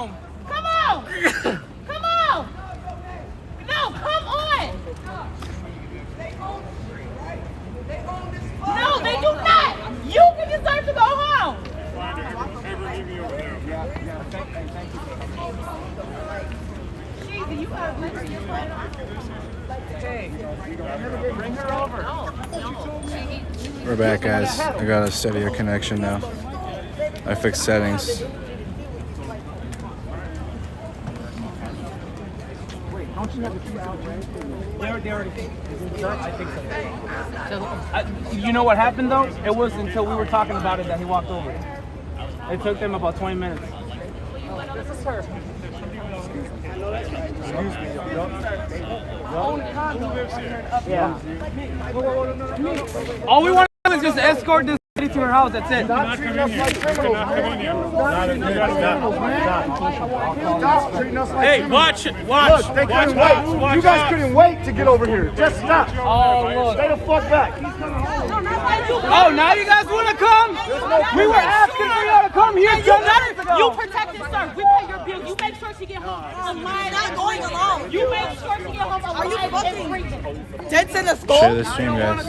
home. Come on! Come on! No, come on! No, they do not! You can deserve to go home! Sheezy, you got a letter in your phone? Hey, bring her over. We're back, guys. I got a steadier connection now. I fixed settings. Don't you have the key out, right? They already I think so. You know what happened though? It was until we were talking about it that he walked over. It took them about 20 minutes. This is her. Excuse me, yeah. All we want to do is just escort this lady to her house. That's it. Stop treating us like criminals. Stop treating us like Hey, watch. Look, they couldn't wait. You guys couldn't wait to get over here. Just stop. Oh, look. Stay the fuck back. Oh, now you guys want to come? We were asking for y'all to come here 10 minutes ago. You protected, sir. We pay your bill. You make sure she get home alive. Not going alone. You make sure she get home alive and breathing. Dead in the school. Share the stream, guys.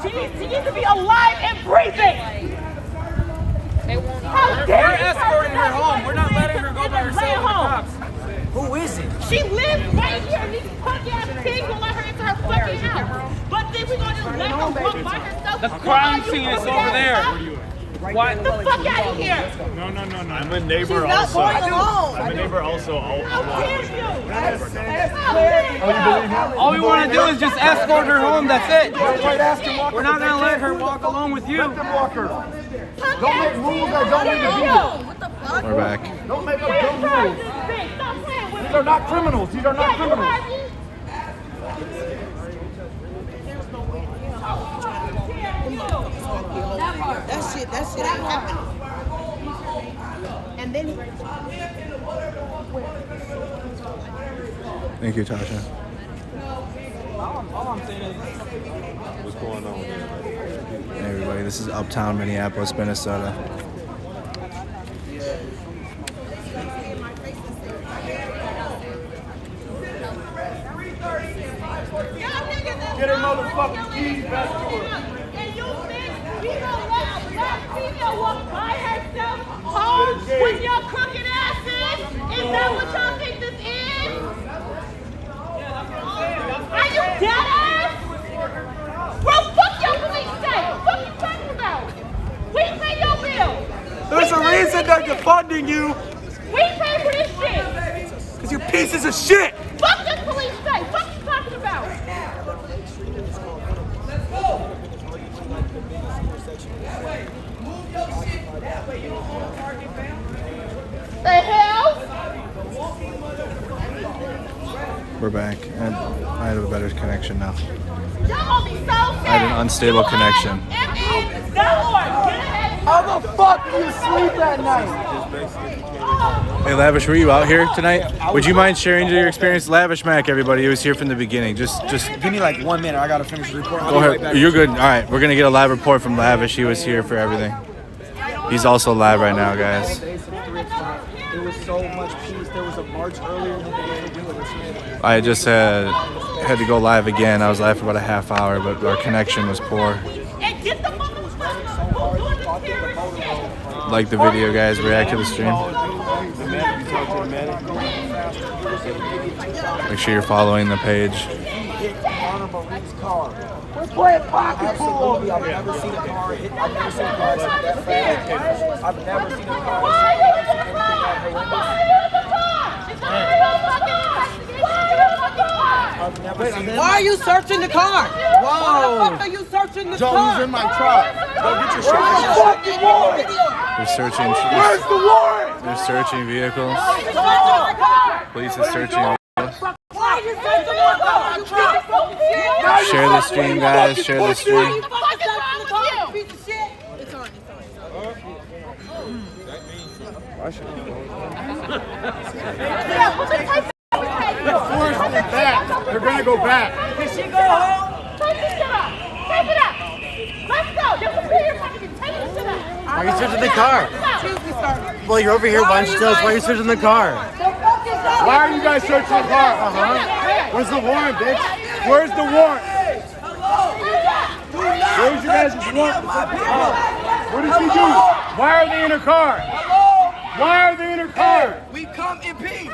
She needs to be alive and breathing. How dare We're escorting her home. We're not letting her go by herself with the cops. Who is it? She lives right here, and these punk ass pigs will let her into her fucking house. But then we're going to let her walk by herself. The crime scene is over there. What? Get the fuck out of here. No. I'm a neighbor also. I'm a neighbor also. How dare you? How dare you? All we want to do is just escort her home. That's it. We're not going to let her walk alone with you. Let them walk her. Don't make rules that don't need to be there. What the fuck? We're back. Don't make up dumb rules. These are not criminals. These are not criminals. That shit ain't happening. And then Thank you, Tasha. All I'm saying is, What's going on here? Hey, everybody. This is Uptown Minneapolis, Minnesota. Get her motherfucking keys back to her. And you think we don't let a black female walk by herself home with your crooked asses? Is that what y'all think this is? Are you dead ass? Bro, fuck your police state. What you talking about? We pay your bill. There's a reason they're defunding you. We pay for this shit. Because you're pieces of shit. Fuck this police state. What you talking about? The hell? We're back, and I have a better connection now. Y'all gonna be so sad. I had an unstable connection. How the fuck do you sleep at night? Hey, Lavish, were you out here tonight? Would you mind sharing your experience? Lavish Mac, everybody. He was here from the beginning. Just Give me like 1 minute. I gotta finish the report. go ahead. You're good. All right, we're gonna get a live report from Lavish. He was here for everything. He's also live right now, guys. There was so much peace. There was a march earlier than they were doing. I just had to go live again. I was live for about a half hour, but our connection was poor. And get the motherfucker who's doing the terrorist shit. Like the video, guys. React to the stream. Make sure you're following the page. We're playing pocket pool. Absolutely. I've never seen a car hit. I've never seen a car that fast. I've never seen a car. Why are you in the car? Why are you in the car? Why are you in the car? Why are you in the car? I've never seen. Why are you searching the car? Why the fuck are you searching the car? Jones in my truck. Go get your shit. Where's the fucking warrant? They're searching. Where's the warrant? They're searching vehicles. Police is searching vehicles. Why are you searching the car? You piece of fucking shit. Share the stream, guys. Share the stream. Why you fucking searching the car? You piece of shit. It's on. Yeah, put the type Force them back. They're gonna go back. Can she go home? Take this shit up. Take it up. Let's go. There's a beer fucking. Take this shit up. Why are you searching the car? Excuse me, Well, you're over here. Why don't you tell us why you're searching the car? Why are you guys searching the car? Where's the warrant, bitch? Where's the warrant? Where's your guys' warrant? What did she do? Why are they in her car? Why are they in her car? We come in peace.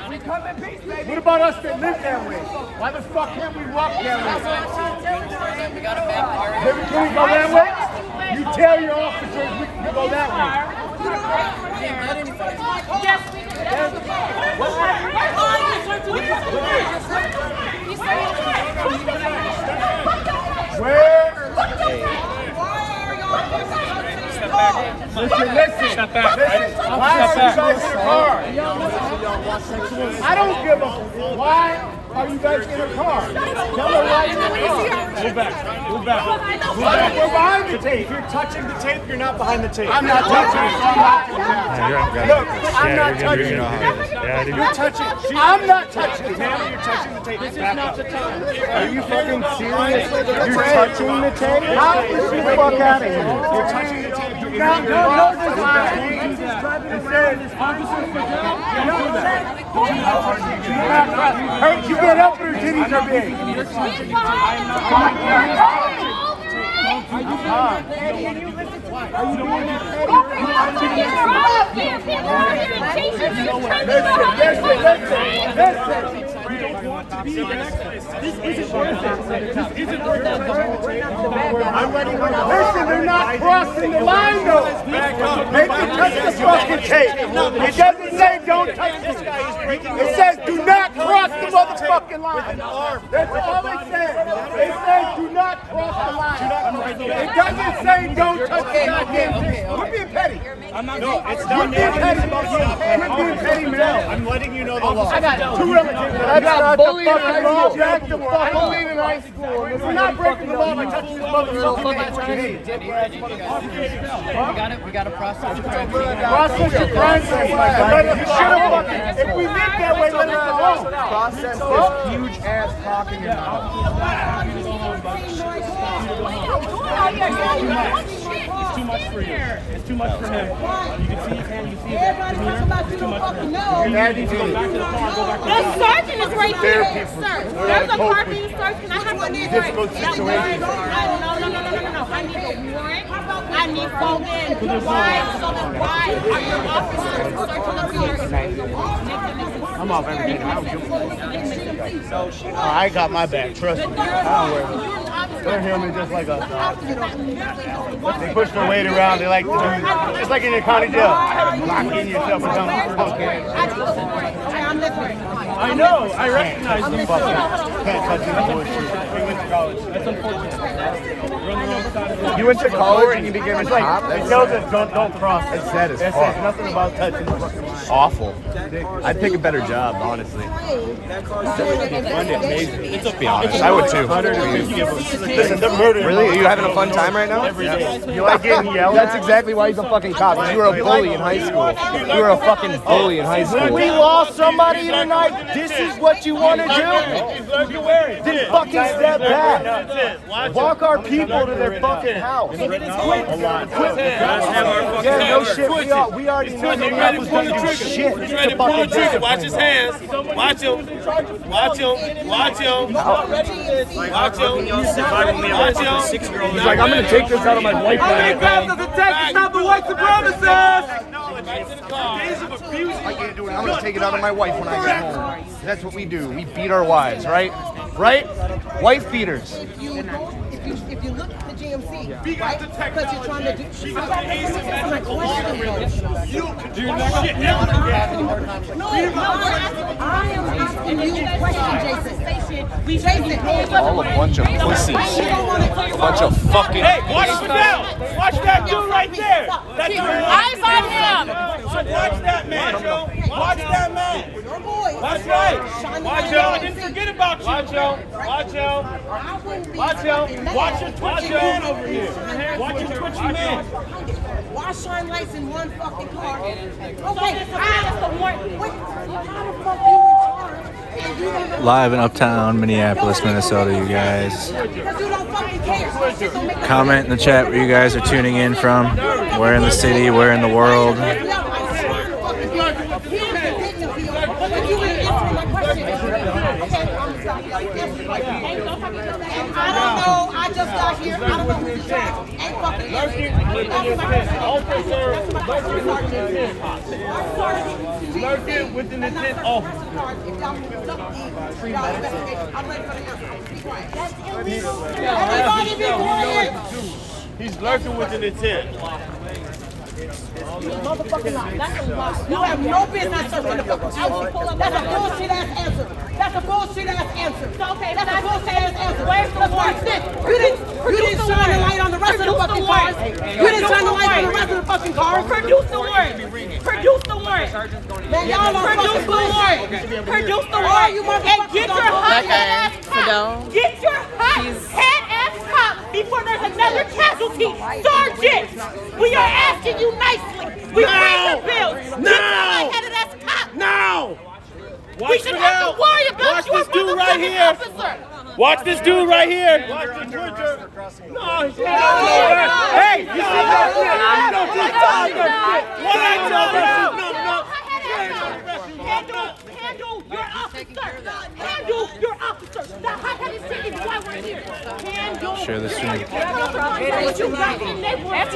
We come in peace, baby. What about us that live that way? Why the fuck can't we walk that way? Can we go that way? You tell your officers we can go that way. Yes, we can. Where? Listen. Step back. Why are you guys in the car? I don't give a why are you guys in the car? Tell me why you're in the car. Move back. We're behind the tape. If you're touching the tape, you're not behind the tape. I'm not touching it. Look, I'm not touching it. You're touching. I'm not touching it. Ma'am, you're touching the tape. This is not the time. Are you fucking serious? You're touching the tape? Get the fuck out of here. You're touching the tape. No, this hurt you get up or titties are big. Listen, they're not crossing the line though. Make me touch the fucking tape. It doesn't say don't touch this guy. It says do not cross the motherfucking line. That's all it says. It says do not cross the line. It doesn't say don't touch the goddamn thing. We're being petty. It's not We're being petty. We're being petty, man. I'm letting you know the law. I got two relatives. I got bullied in high school. Bullied in high school. We're not breaking the law by touching this motherfucking tape. We got to process the crime. Process your crime scene, my guy. You should have fucking. If we lived that way, let us alone. Process this huge ass cock in your mouth. It's too much for you. It's too much for him. You can see his hand. You see his Everybody talks about you don't fucking know. Go back to the car. Go back to the The car. sergeant is right here, sir. There's a parking search. Can I have a warrant? Difficult situation. No. I need a warrant. I need phone in. Why? So then why are your officers searching the car? I'm off everything. I don't give a fuck. I got my back. Trust me. I don't worry. They're human just like us. They push their weight around. They like to do just like in your county jail. Lock in yourself and come. I know. I recognize you. Can't touch any bullshit. We went to college. That's unfortunate. You're on the wrong side of the You went to college and you became a cop? It tells us don't cross. It's sad as fuck. It says nothing about touching the fucking line. Awful. I'd pick a better job, honestly. It's a Be honest, I would too. Listen, they're murdering. Really? Are you having a fun time right now? You like getting yelled That's at? exactly why he's a fucking cop. 'Cause you were a bully in high school. You were a fucking bully in high When school. we lost somebody tonight, this is what you want to do? Then fucking step back. Walk our people to their fucking house. Yeah, no shit. We already know that was going to do shit. He's ready to pull the trigger. Watch his hands. Watch him. Watch him. Watch him. Watch him. Watch him. He's like, I'm going to take this out of my wife. How many times does it take to stop the white supremacists? Back to the car. Days of abusing. I'm gonna take it out on my wife when I get home. That's what we do. We beat our wives, right? Right? Wife beaters. If you look at the GMC, right? Because you're trying to do. You're I am asking you a question, Jason. All a bunch of pussies. A bunch of fucking. Hey, watch him down. Watch that dude right there. That's Eyes on him. Watch that man, Joe. Watch that man. That's right. Watch him. I didn't forget about you. Watch him. Watch him. Watch him. Watch your twitchy man over here. Watch your twitchy man. Why shine lights in one fucking car? Okay, how the fuck you in charge? Live in Uptown Minneapolis, Minnesota, you guys. Because you don't fucking Comment in the chat where you guys are tuning in from, where in the city, where in the world. I don't know. I just got here. I don't know who's in charge. Ain't fucking Lurking with an intent officer. Everybody be quiet. He's lurking with an intent. Motherfucking lie. That's a lie. You have no business searching the fucking house. That's a bullshit ass answer. That's a bullshit ass answer. Okay, that's a bullshit ass answer. Where's the warrant? You didn't shine the light on the rest of the fucking cars. You didn't shine the light on the rest of the fucking cars. Produce the warrant. Produce the warrant. Man, y'all don't Produce the warrant. Produce the warrant. And get your hot head ass cop. Get your hot head ass cop before there's another casualty. Sergeant, we are asking you nicely. We pay your bills. Get your hot headed ass cop. Now! We should have to worry about Watch this dude right here. officer. Watch this dude right here. Watch this Twitter. No, he's not. Hey, you see that shit? What I tell you? Handle your officer. Handle your officer. The hot-headed shit is why we're here. Handle. Share this stream. Answer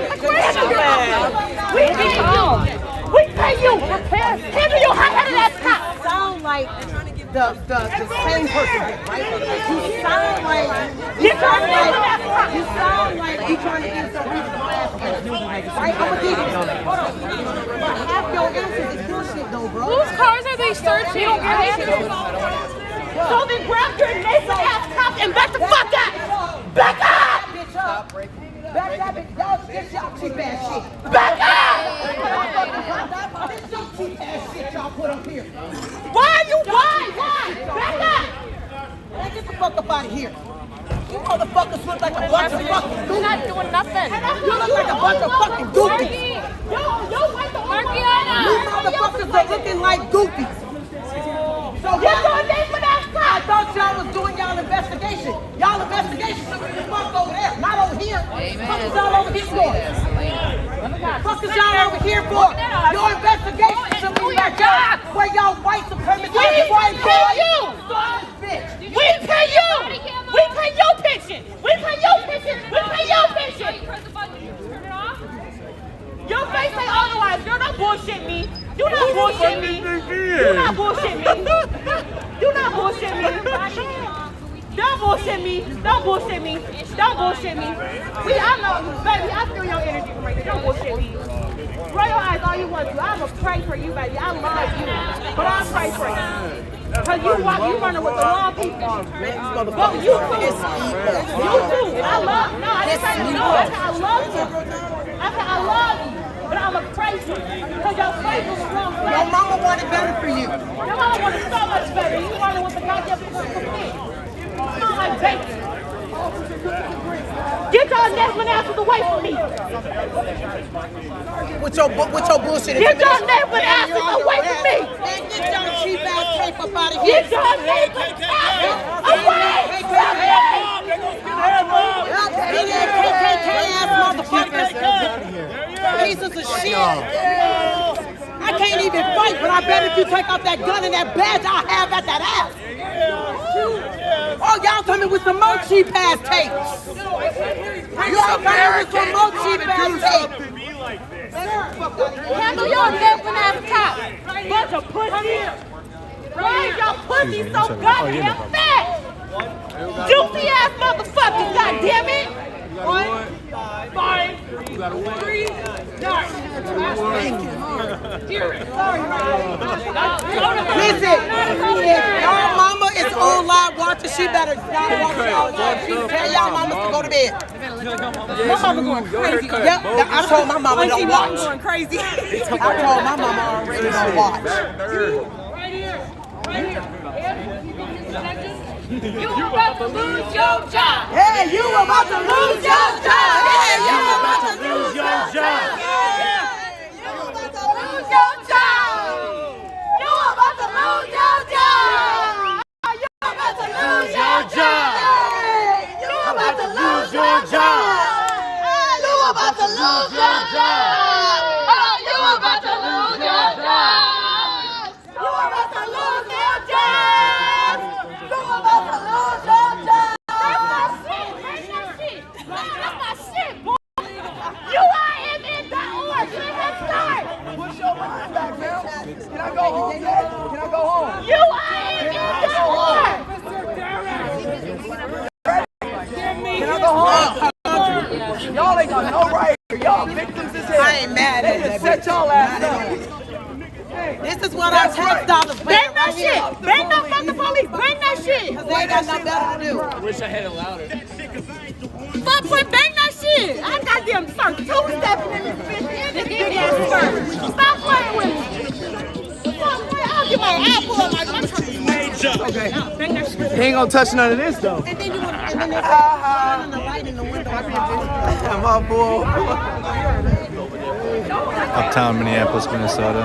the question. We pay you. We pay you. Handle your hot-headed ass cop. Sound like the same person, right? You sound like you sound like you trying to get some reasonable ass answer, right? I'm gonna give you. But half your answers is bullshit, though, bro. Whose cars are they searching? So then grab your nasal ass cop and back the fuck up. Back up. Back that bitch. Y'all get y'all cheap ass shit. Back up. This your cheap ass shit y'all put up here. Why? Back up. Man, get the fuck up out of here. You motherfuckers look like a bunch of fucking goofies. We're not doing nothing. You look like a bunch of fucking goofies. Yo, wait the You motherfuckers are looking like goofies. So get your name for that I cop. thought y'all was doing y'all investigation. Y'all investigation should be fucked over there, not over here. Fuck is y'all over here for? Fuck is y'all over here for? Your investigation should be back there where y'all white supremacists white boys. We pay you. We pay your pension. We pay your pension. We pay your pension. Turn it off. Your face say otherwise. You're not bullshit me. Do not bullshit me. Do not bullshit me. Do not bullshit me. Don't bullshit me. Don't bullshit me. Don't bullshit me. I know, baby, I feel your energy from right there. Don't bullshit me. Roll your eyes all you want to. I'm going to pray for you, baby. I love you. But I'll pray for you. Because you running with the wrong people. But you too. You too. I didn't say you. I said I love you. I said I love you. But I'm going to pray for you. Because your faith was wrong. Your mama wanted better for you. Your mama wanted so much better. You running with the goddamn people. Smell like bacon. Get your Netflix asses away from me. With your bullshit. Get your Netflix asses away from me. Man, get your cheap ass tape up out of here. Get your Netflix asses away from me. Pieces of shit. I can't even fight, but I bet if you take off that gun and that badge I have at that ass. Oh, y'all coming with some more cheap ass tapes. Y'all coming with some more cheap ass tapes. Handle your Netflix ass cop. Bunch of pussies. Why is y'all pussies so goddamn fat? Juicy ass motherfuckers, goddammit. Fine. You got a win. Listen, if y'all mama is online watching, she better not watch y'all live. Tell y'all mamas to go to bed. My mama going crazy. Yep, I told my mama don't watch. Going crazy. I told my mama already don't watch. Right here. You about to lose your job. Hey, you about to lose your job. Hey, you about to lose your job. You about to lose your job. You about to lose your job. You about to lose your job. You about to lose your That's my shit, boy. UIMN.org. Get a head start. Push your line back now. Can I go home yet? Can I go home? UIMN.org. Can I go home? Y'all ain't got no right here. Y'all victims as hell. I ain't mad at They that. just set y'all ass up. This is what our tax dollars pay. Bring that shit. Bring that fucking police. Bring that shit. They ain't got nothing better to do. I wish I had it louder. Fuck with bang that shit. I got them sir two-stepping in this bitch. This big ass skirt. Stop playing with me. Stop playing. I'll get my apple on my truck. Okay. Bang that shit. He ain't gonna touch none of this though. And then you want, and then they turn the light in the window. My boy. Uptown Minneapolis, Minnesota.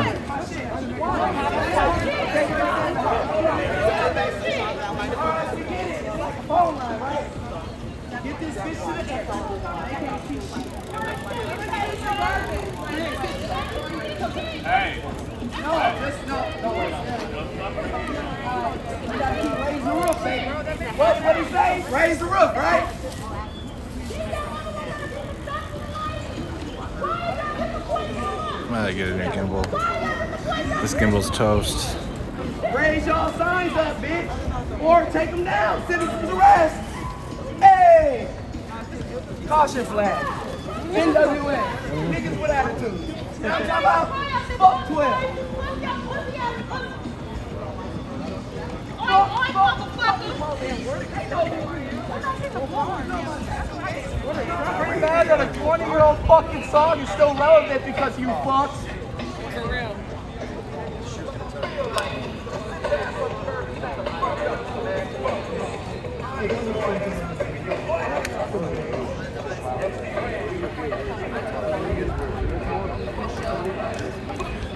What he say? Raise the roof, right? I'm gonna get a new gimbal. This gimbal's toast. Raise y'all signs up, bitch. Or take them down. Citizens arrest. Hey! Caution flag. NWA. Niggas with attitude. You know what I'm talking about? Fuck 12. Pretty bad that a 20-year-old fucking song is still relevant because you fucks. For real.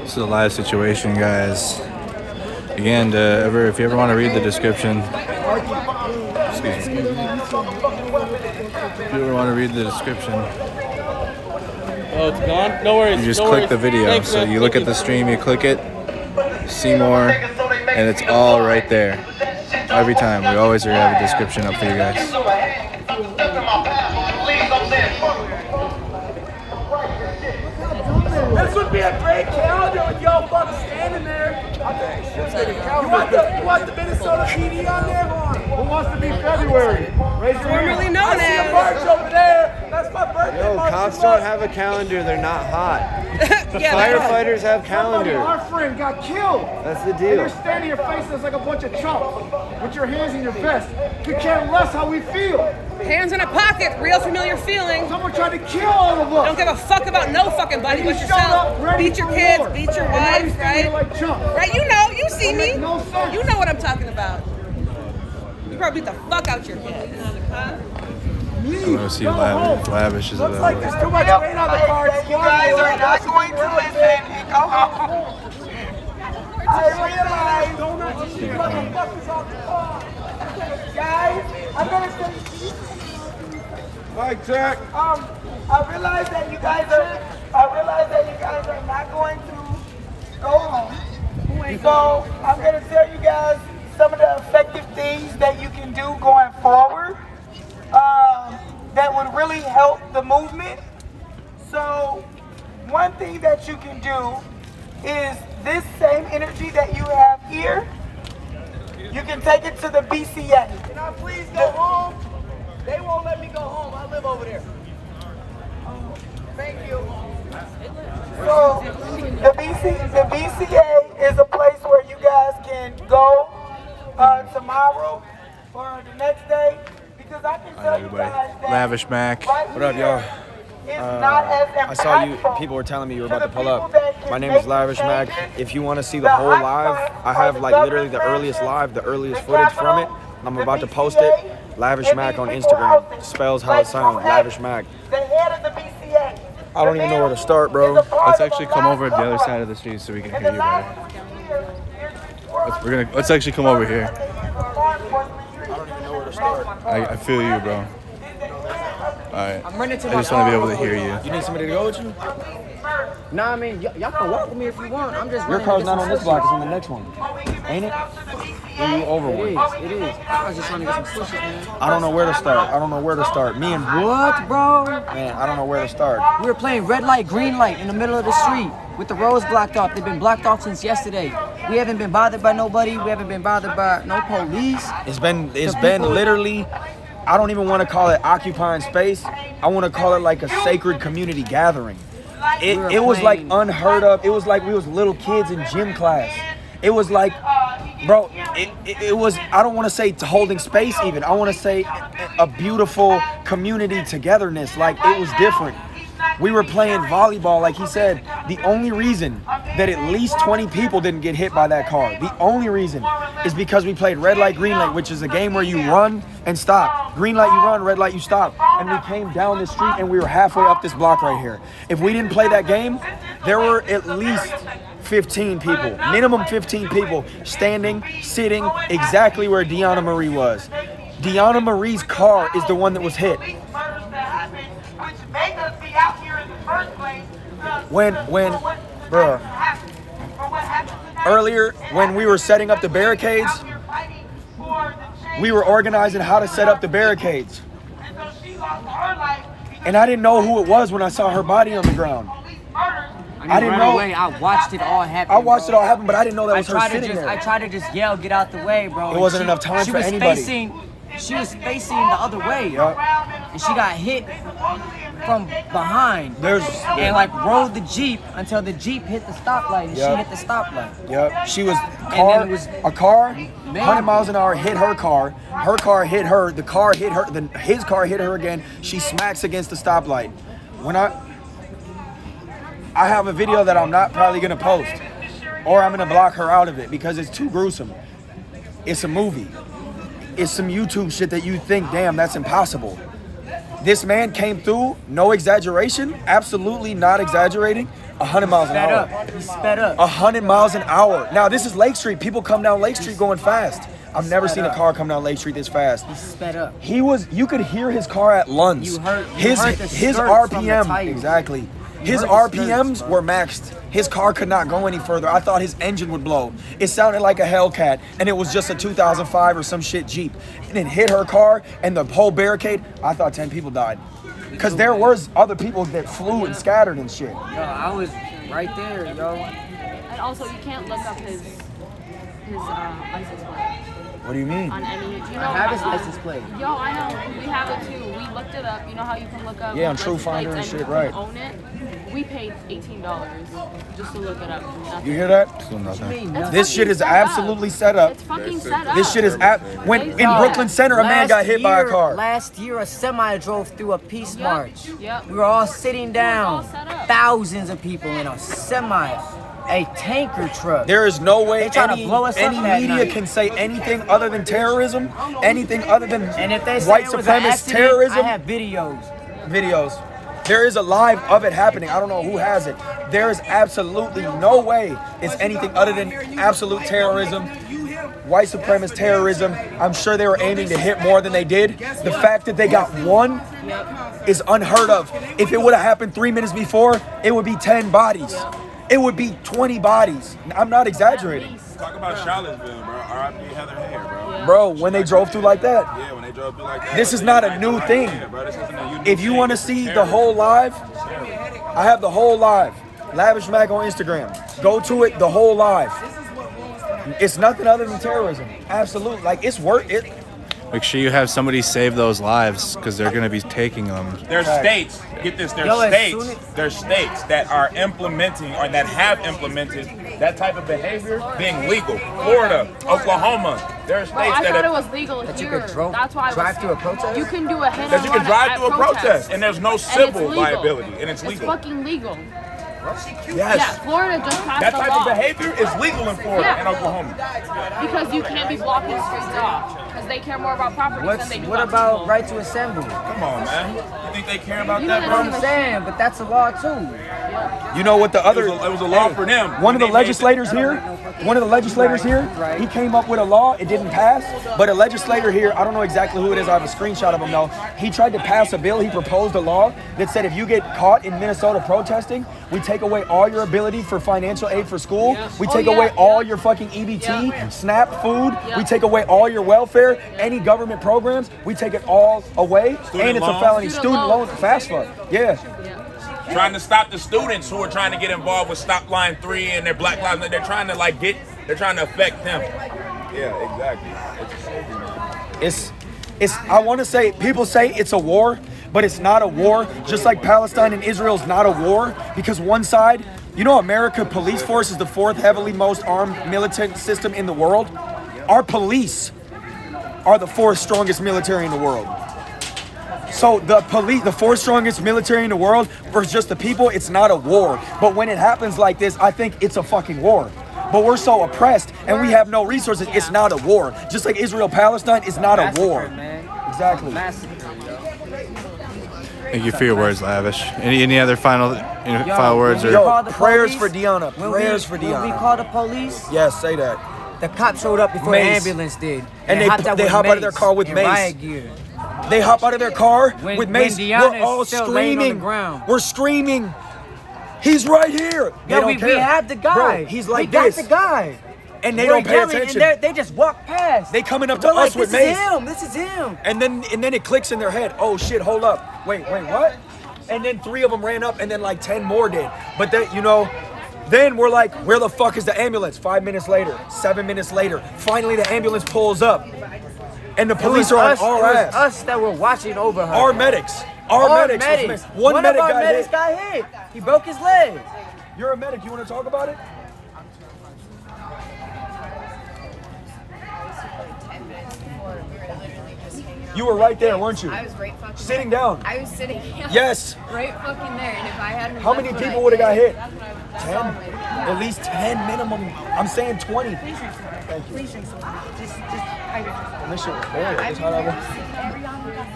This is a live situation, guys. Again, if you ever want to read the description, excuse me. If you ever want to read the description, Oh, it's gone? No worries. you just no click worries. the video. Thanks, So man. you look Thank at the stream, you click it, see more, and it's all right there. Every time. We always have a description up for you guys. This would be a great calendar with y'all fucking standing there. You want the Minnesota PD on there? Who wants to be February? Raise your hand. I see a march over there. That's my birthday. Yo, march cops as don't well. have a calendar. They're not hot. The firefighters have Somebody, calendars. our friend got killed. That's the And deal. you're standing here facing us like a bunch of chumps with your hands in your vest. You care less how we feel. Hands in a pocket, real familiar feeling. Someone tried to kill all of us. Don't give a fuck about no fucking body You but showed up yourself. ready Beat your for kids, war. beat your And now you wife, stand here right? like chumps. Right, you know, you see me. That makes no sense. You know what I'm talking about. You probably beat the fuck out your kids. Huh? I want to see Lavish is Looks like available. there's too much rain on the cards. You guys are not going to listen and go home. I realize. Don't let these motherfuckers off the car. Guys, I'm gonna say. Mike, check. I realize that you guys are not going to go home. So I'm gonna tell you guys some of the effective things that you can do going forward that would really help the movement. So one thing that you can do is this same energy that you have here, you can take it to the BCA. Can I please go home? They won't let me go home. I live over there. Thank you. So the BCA is a place where you guys can go tomorrow or the next day, because I can tell you guys that Lavish Mac. right What up, y'all? here is not as I saw you. impactful People were telling me you were to about to the pull people up. that can My name make is Lavish the Mac. changes. If you want to see the The whole hot live, spots I are have the like literally the governor's earliest mansion, live, the earliest the footage from it. Capitol, I'm the about to post it. BCA, Lavish and Mac these on people Instagram. housing. Spells how Like it sounds. you have Lavish Mac. The head of the BCA. I don't even know where to start, bro. Let's actually come over to the other side of the street so we can hear you better. Let's actually come over here. I don't even know where to start. I feel you, bro. Alright. I'm running to I just want to be able to hear you. You need somebody to go with you? Nah, I mean, y'all can walk with me if you want. I'm just Your running car's to not get on some this block. It's sushi. on the next one. Ain't it? You over one. It is. I was just trying to get some slushes, man. I don't know where to start. Me and What, bro? man, I don't know where to start. We were playing red light, green light in the middle of the street with the roads blocked off. They've been blocked off since yesterday. We haven't been bothered by nobody. We haven't been bothered by no police. It's been literally, I don't even want to call it occupying space. I want to call it like a sacred community gathering. It was like unheard of. It was like we was little kids in gym class. It was like, bro, it was, I don't want to say holding space even. I want to say a beautiful community togetherness. Like, it was different. We were playing volleyball, like he said. The only reason that at least 20 people didn't get hit by that car, the only reason is because we played red light, green light, which is a game where you run and stop. Green light, you run, red light, you stop. And we came down this street and we were halfway up this block right here. If we didn't play that game, there were at least 15 people, minimum 15 people standing, sitting exactly where Deanna Marie was. Deanna Marie's car is the one that was hit. Earlier when we were setting up the barricades, we were organizing how to set up the barricades. And I didn't know who it was when I saw her body on the ground. I didn't know. I watched it all happen. I watched it all happen, but I didn't know that was her sitting there. I tried to just yell, get out the way, bro. It wasn't enough time for anybody. She was facing the other way, and she got hit from behind. And like rode the Jeep until the Jeep hit the stoplight, and she hit the stoplight. Yep. She was a car 100 miles an hour hit her car. Her car hit her. The car hit her. His car hit her again. She smacks against the stoplight. When I have a video that I'm not probably gonna post, or I'm gonna block her out of it because it's too gruesome. It's a movie. It's some YouTube shit that you think, damn, that's impossible. This man came through, no exaggeration, absolutely not exaggerating, 100 miles an hour. He sped up. 100 miles an hour. Now, this is Lake Street. People come down Lake Street going fast. I've never seen a car come down Lake Street this fast. He sped up. You could hear his car at Lund's. His RPM, exactly. His RPMs were maxed. His car could not go any further. I thought his engine would blow. It sounded like a Hellcat, and it was just a 2005 or some shit Jeep. And it hit her car and the whole barricade. I thought 10 people died. Because there was other people that flew and scattered and shit. Yo, I was right there, yo. And also, you can't look up his license plate. What do you mean? On any, you know, I have his license plate. Yo, I know. We have it too. We looked it up. You know how you can look up on True Finder and shit, right? Own it. We paid $18 just to look it up. You hear that? Still nothing. This shit is absolutely set up. It's fucking set up. This shit is when in Brooklyn Center a man got hit by a car. Last year a semi drove through a peace march. Yep. We were all sitting down. Thousands of people in a semi. A tanker truck. There is no way any media night. can say anything other than terrorism, anything other than and if they say white it was supremacist an accident, terrorism. I have videos. There is a live of it happening. I don't know who has it. There is absolutely no way it's anything other than absolute terrorism, white supremacist terrorism. I'm sure they were aiming to hit more than they did. The fact that they got one is unheard of. If it would have happened 3 minutes before, it would be 10 bodies. It would be 20 bodies. I'm not exaggerating. Talk about Charlottesville, bro. R.I.P. Heather Hair, bro. Bro, when they drove through like that. Yeah, when they drove through like that. This is not a new thing. If you want to see the whole live, I have the whole live. Lavish Mac on Instagram. Go to it, the whole live. It's nothing other than terrorism. Absolutely. Like, it's worth it. Make sure you have somebody save those lives because they're going to be taking them. There's states, get this, there's states that are implementing or that have implemented that type of behavior being legal. Florida, Oklahoma, there are states I that thought it was legal here. You could That's why drive through a protest? You can do a hit that you can drive through a protest and there's no civil liability and it's legal. It's fucking legal. Yes. Yeah, Florida just passed that the type law. of behavior is legal in Florida and Oklahoma. Because you can't be blocking streets off. Because they care more about property than they do What about right to assembly? Come on, man. You think they care about that, That's bro? what I'm saying, but that's a law too. You know what the other... It was a law for them. One of the legislators here, one of the legislators here, he came up with a law. It didn't pass, but a legislator here, I don't know exactly who it is. I have a screenshot of him though. He tried to pass a bill. He proposed a law that said if you get caught in Minnesota protesting, we take away all your ability for financial aid for school. We take away all your fucking EBT, SNAP, food. We take away all your welfare, any government programs. We take it all away, and it's a felony. Student loan, FAFSA. Yeah. Trying to stop the students who are trying to get involved with Stop Line 3 and their Black Lives Matter. They're trying to they're trying to affect them. Yeah, exactly. It's I want to say, people say it's a war, but it's not a war. Just like Palestine and Israel is not a war, because one side, you know, America police force is the 4th heavily most armed militant system in the world. Our police are the 4th strongest military in the world. So the police, the 4th strongest military in the world versus just the people, it's not a war. But when it happens like this, I think it's a fucking war. But we're so oppressed and we have no resources, it's not a war. Just like Israel-Palestine is not a war. Exactly. Thank you for your words, Lavish. Any other final words? Prayers for Deanna. Prayers for Deanna. When we call the police? Yes, say that. The cops showed up before the ambulance did. And they hop out of their car with mace. They hop out of their car with mace. We're all screaming. We're screaming. He's right here. We have the guy. Bro, he's like this. We got the guy. And they don't pay attention. And they just walk past. They coming up to us with mace. This is him. And then it clicks in their head. Oh shit, hold up. Wait, what? And then 3 of them ran up and then like 10 more did. But that, you know, then we're like, where the fuck is the ambulance? 5 minutes later, 7 minutes later, finally the ambulance pulls up. And the police are on our ass. It was us that were watching over her. Our medics. Our medics. One medic of our medics got hit. He broke his leg. You're a medic. You want to talk about it? You were right there, weren't you? I was right fucking sitting there. down. I was sitting. Yes. Right fucking there. And if I hadn't. How many people would have got hit? 10. At least 10 minimum. I'm saying 20. Thank you. Please drink some water. Just This shit was horrible. That's how that was.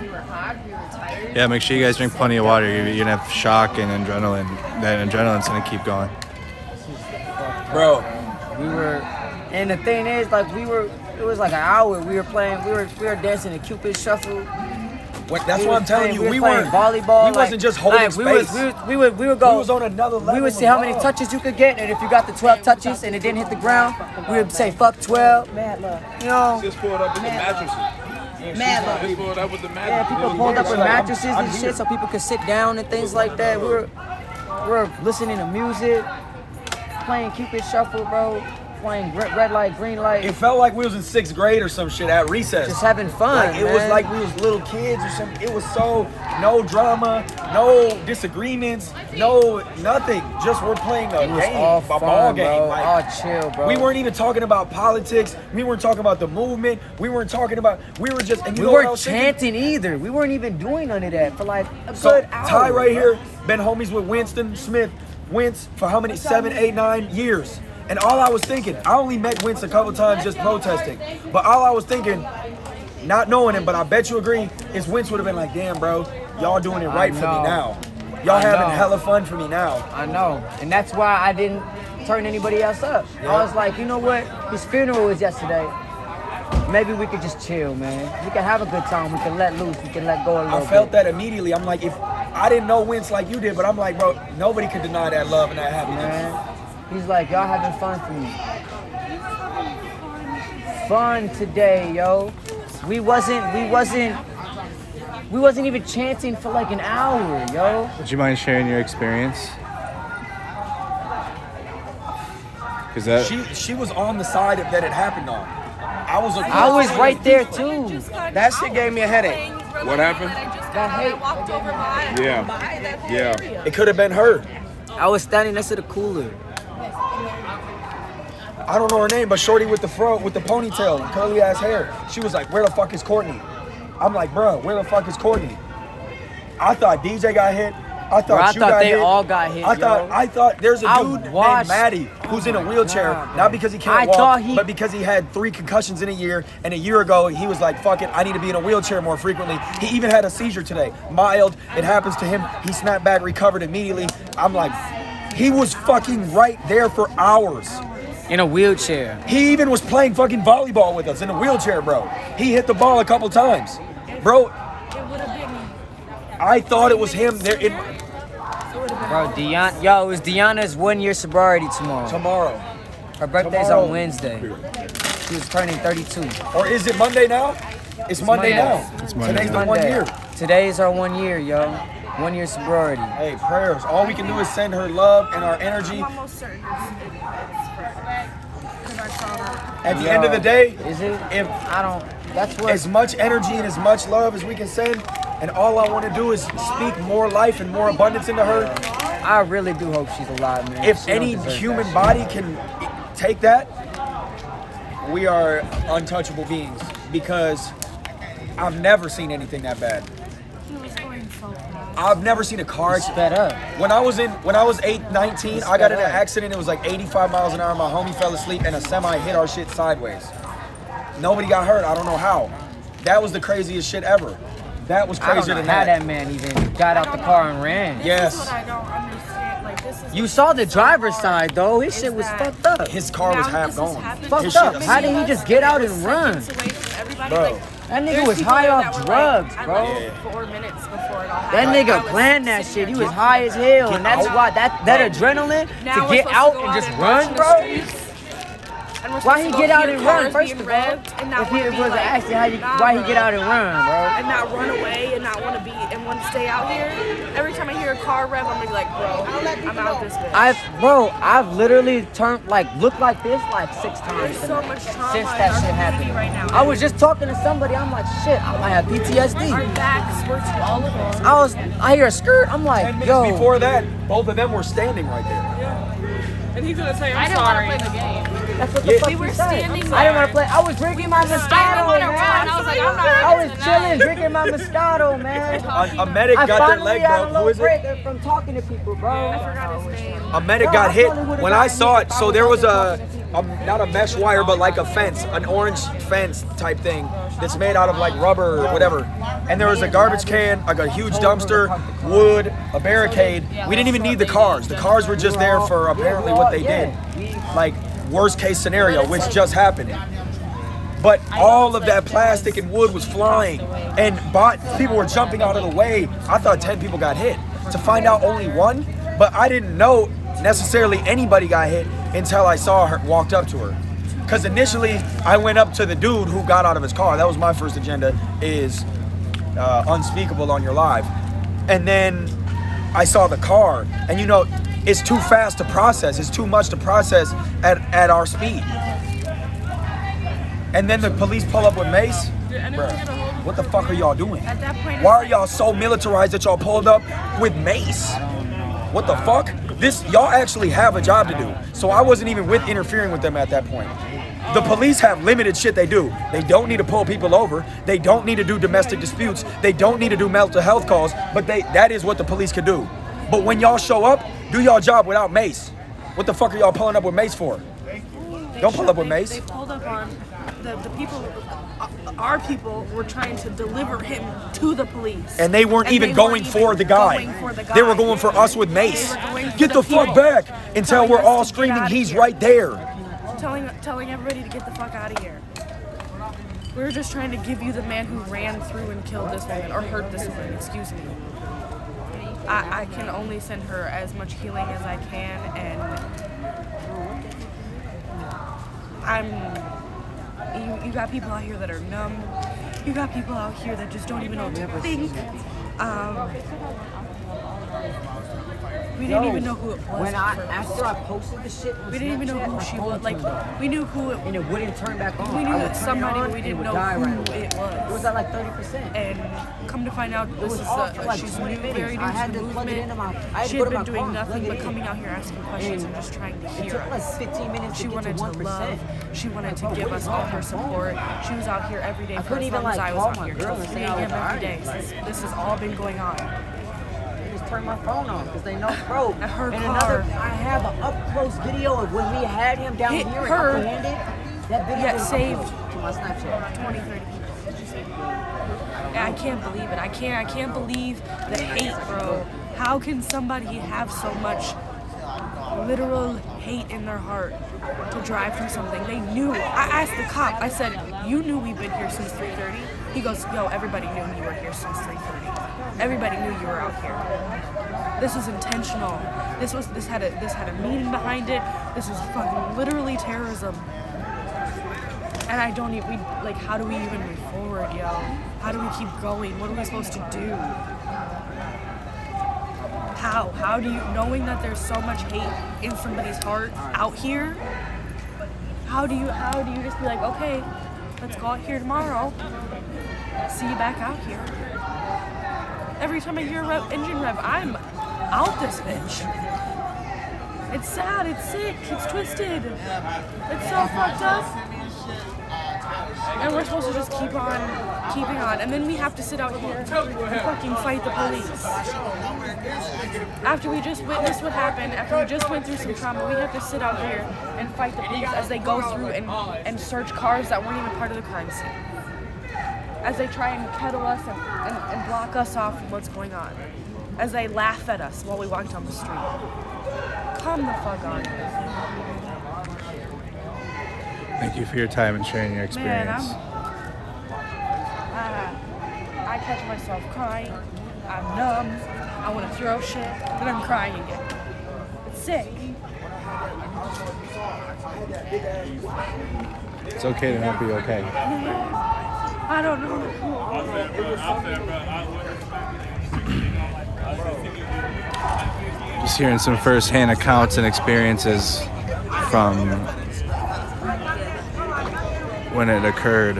We were hot. We were tired. Yeah, make sure you guys drink plenty of water. You're gonna have shock and adrenaline. That adrenaline's gonna keep going. Bro, and the thing is, like, it was like an hour. We were playing. We were dancing a Cupid Shuffle. That's what I'm telling you. We weren't volleyball. We wasn't just holding space. We would go. We was on another level. We would see how many touches you could get, and if you got the 12 touches and it didn't hit the ground, we would say fuck 12. Mad love. You know. Just pulled up with the mattresses. Mad love. Just pulled up with the mattresses. Yeah, people pulled up with mattresses and shit so people could sit down and things like that. We're listening to music, playing Cupid Shuffle, bro. Playing red light, green light. It felt like we was in 6th grade or some shit at recess. Just having fun, It was like we was little kids or something. It was so, no drama, no disagreements, no nothing. Just we're playing a game, a ball game. Bro. All chill, bro. We weren't even talking about politics. We weren't talking about the movement. We weren't talking about, we were just, and we weren't chanting either. We weren't even doing none of that for like a good hour. Ty right here, been homies with Winston Smith. Wince for how many? 7, 8, 9 years. And all I was thinking, I only met Wince a couple times just protesting. But all I was thinking, not knowing him, but I bet you agree, is Wince would have been like, damn, bro, y'all doing it right for me now. Y'all having hella fun for me now. I know. And that's why I didn't turn anybody else up. Yeah. I was like, you know what? His funeral was yesterday. Maybe we could just chill, man. We can have a good time. We can let loose. We can let go a little bit. I felt that immediately. I'm like, if I didn't know Wince like you did, but I'm like, bro, nobody could deny that love and that happiness. Man. He's like, y'all having fun for me. Fun today, yo. We wasn't even chanting for like an hour, yo. Would you mind sharing your experience? Cause that she was on the side that it happened on. I was right there too. That shit gave me a headache. What happened? Yeah. It could have been her. I was standing next to the cooler. I don't know her name, but shorty with the fro, with the ponytail and curly ass hair. She was like, where the fuck is Courtney? I'm like, bro, where the fuck is Courtney? I thought DJ got hit. I thought they all got hit. I thought there's a dude named Maddie who's in a wheelchair, not because he can't walk, but because he had 3 concussions in a year. And a year ago, he was like, fuck it, I need to be in a wheelchair more frequently. He even had a seizure today, mild. It happens to him. He snapped back, recovered immediately. I'm like, he was fucking right there for hours. In a wheelchair. He even was playing fucking volleyball with us in a wheelchair, bro. He hit the ball a couple times. Bro, I thought it was him there. Bro, it was Deanna's 1 year sobriety tomorrow. Her birthday's on Wednesday. She was turning 32. Or is it Monday now? It's Monday now. It's Monday. Today's the 1 year. Today is our 1 year, yo. 1 year sobriety. Hey, prayers. All we can do is send her love and our energy. I'm almost certain At the end of the day, is it? If that's what. As much energy and as much love as we can send, and all I want to do is speak more life and more abundance into her. I really do hope she's alive, man. If any human body can take that, we are untouchable beings, because I've never seen anything that bad. I've never seen a car sped up. When I was 19, I got in an accident. It was like 85 miles an hour. My homie fell asleep and a semi hit our shit sideways. Nobody got hurt. I don't know how. That was the craziest shit ever. That was crazier than how that. that man even got out the car and ran. Yes. This is what I don't understand. Like, this is You saw the driver's side though. His shit was fucked up. His car was half gone. Fucked up. How did he just get out and run? Bro. That nigga was high off drugs, bro. 4 minutes before it all That happened. nigga planned that shit. He was high as hell, and that's why that adrenaline Now to we're get supposed out to go and just and run, march in the bro. streets, and we're Why supposed he to get go out hear and run cars first being of all? revved and not If wanna it be was like, actually nah, why he bro. get out and run, bro? And not run away and not want to be and want to stay out here. Every time I hear a car rev, I'm gonna be like, bro, I'm out this bitch. I've literally looked like this like 6 times There's so much trauma since in that our shit community happened. right now. I was just talking to somebody. I'm like, shit, I might have Our PTSD. backs were to all of us. I hear a skirt. I'm like, 10 minutes yo. before that, both of them were standing right there. And he's gonna say, I I'm didn't sorry. want to play the game. That's what the fuck We were he said. standing I didn't want there. to play. I was drinking my Moscato, wanna man. run. I was like, I'm not I was running chilling, tonight. drinking my Moscato, man. A medic I got their finally leg had broke. a little Who is break it? from talking to people, bro. I forgot his name. A medic Bro, got I hit. probably would've When I gotten saw hit it, if I so was there out was there talking to people. not a mesh wire, but like a fence, an orange fence type thing that's made out of like rubber or whatever. And there was a garbage can, like a huge dumpster, wood, a barricade. We didn't even need the cars. The cars were just there for apparently what they did. Like worst case scenario, which just happened. But all of that plastic and wood was flying, and people were jumping out of the way. I thought 10 people got hit. To find out only 1, but I didn't know necessarily anybody got hit until I saw her, walked up to her. Because initially, I went up to the dude who got out of his car. That was my first agenda, is unspeakable on your live. And then I saw the car, and you know, it's too fast to process. It's too much to process at our speed. And then the police pull up with mace. Bruh, what the fuck are y'all doing? At that point, Why are y'all so militarized that y'all pulled up with mace? What the fuck? Y'all actually have a job to do. So I wasn't even interfering with them at that point. The police have limited shit they do. They don't need to pull people over. They don't need to do domestic disputes. They don't need to do mental health calls, but that is what the police could do. But when y'all show up, do y'all job without mace. What the fuck are y'all pulling up with mace for? Don't pull up with mace. They pulled up on the people. Our people were trying to deliver him to the police. And they weren't even going for the guy. They were going for us with mace. Get the fuck back until we're all screaming, he's right there. Telling everybody to get the fuck out of here. We were just trying to give you the man who ran through and killed this woman, or hurt this woman, excuse me. I can only send her as much healing as I can, and you got people out here that are numb. You got people out here that just don't even know what to think. We didn't even know who it was. After I posted the shit, we didn't even know who she was. Like, we knew who it was. And it wouldn't turn back on. We knew that somebody, but we didn't know who it was. It was at like 30%. And come to find out, this is she's new, very new to the movement. She She had been doing nothing but coming out here asking questions and just trying to hear us. 15 minutes She to get wanted to to 1%. love. She wanted to give us all her support. She was out here every day for as long as I was out here. Till 3 a.m. every day. This has all been going on. Turn my phone off because they know, bro. At her and car. I have an up close video of when we had him down Hit here and her. apprehended. That video Yet was saved uploaded to my Snapchat. 20, 30 people. And I can't believe it. I can't believe the hate, bro. How can somebody have so much literal hate in their heart to drive through something. They knew. I asked the cop, I said, you knew we've been here since 3:30? He goes, yo, everybody knew you were here since 3:30. Everybody knew you were out here. This was intentional. This had a meaning behind it. This was fucking literally terrorism. And I don't even, like, how do we even move forward, yo? How do we keep going? What are we supposed to do? How do you, knowing that there's so much hate in somebody's heart out here, how do you just be like, okay, let's go out here tomorrow, see you back out here. Every time I hear engine rev, I'm out this bitch. It's sad, it's sick, it's twisted, it's so fucked up. And we're supposed to just keep on keeping on, and then we have to sit out here and fucking fight the police. After we just witnessed what happened, after we just went through some trauma, we have to sit out here and fight the police as they go through and search cars that weren't even part of the crime scene. As they try and kettle us and block us off from what's going on. As they laugh at us while we walk down the street. Come the fuck on. Thank you for your time and sharing your experience. Man, I catch myself crying. I'm numb. I want to throw shit, then I'm crying again. It's sick. It's okay to not be okay. I don't know. Just hearing some first-hand accounts and experiences from when it occurred,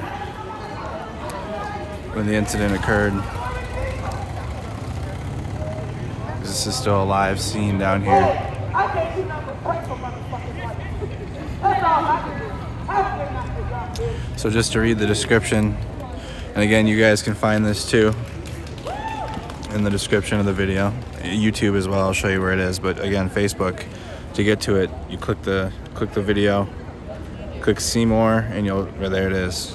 when the incident occurred. This is still a live scene down here. So just to read the description, and again, you guys can find this too in the description of the video. YouTube as well, I'll show you where it is, but again, Facebook, to get to it, you click the video, click see more, and there it is.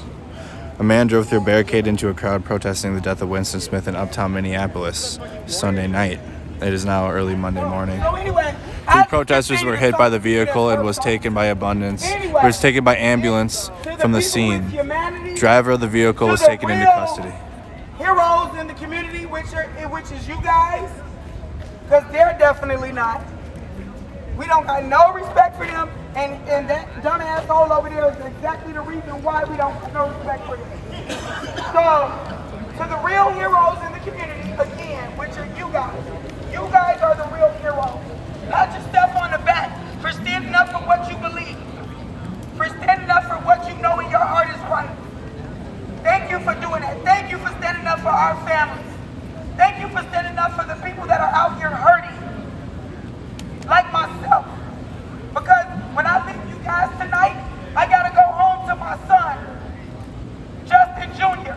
A man drove through a barricade into a crowd protesting the death of Winston Smith in Uptown Minneapolis Sunday night. It is now early Monday morning. Two protesters were hit by the vehicle and was taken by ambulance from the scene. Driver of the vehicle was taken into custody. Heroes in the community, which is you guys, because they're definitely not. We don't got no respect for them, and that dumb asshole over there is exactly the reason why we don't have no respect for them. So, to the real heroes in the community, again, which are you guys are the real heroes. Pat yourself on the back for standing up for what you believe, for standing up for what you know in your heart is right. Thank you for doing that. Thank you for standing up for our families. Thank you for standing up for the people that are out here hurting, like myself. Because when I leave you guys tonight, I gotta go home to my son, Justin Jr.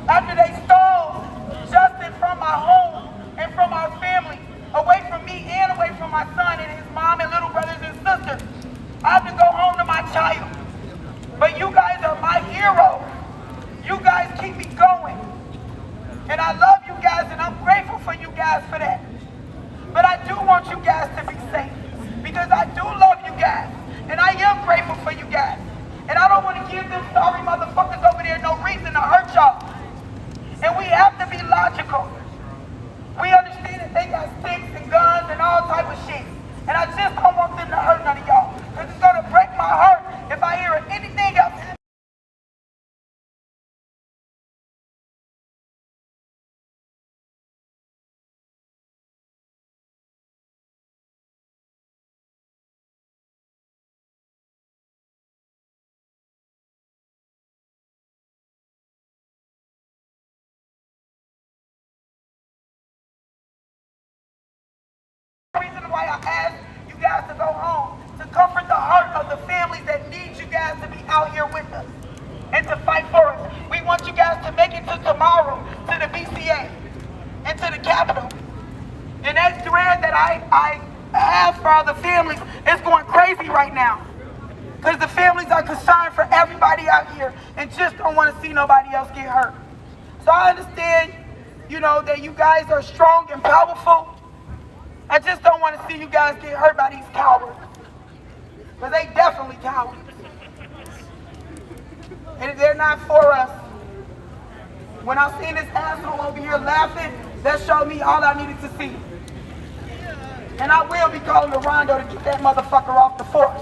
After they stole Justin from my home and from our family, away from me and away from my son and his mom and little brothers and sisters, I have to go home to my child. But you guys are my heroes. You guys keep me going. And I love you guys, and I'm grateful for you guys for that. But I do want you guys to be safe, because I do love you guys, and I am grateful for you guys. And I don't want to give them sorry motherfuckers over there no reason to hurt y'all. And we have to be logical. We understand that they got sticks and guns and all type of shit. And I just don't want them to hurt none of y'all, because it's going to break my heart if I hear anything else. Reason why I asked you guys to go home, to comfort the heart of the families that need you guys to be out here with us and to fight for us. We want you guys to make it to tomorrow, to the BCA and to the Capitol. And that thread that I have for all the families is going crazy right now, because the families are concerned for everybody out here and just don't want to see nobody else get hurt. So I understand, that you guys are strong and powerful. I just don't want to see you guys get hurt by these cowards. not for us. When I seen this asshole over here laughing, that showed me all I needed to see. And I will be calling the Rondo to get that motherfucker off the force.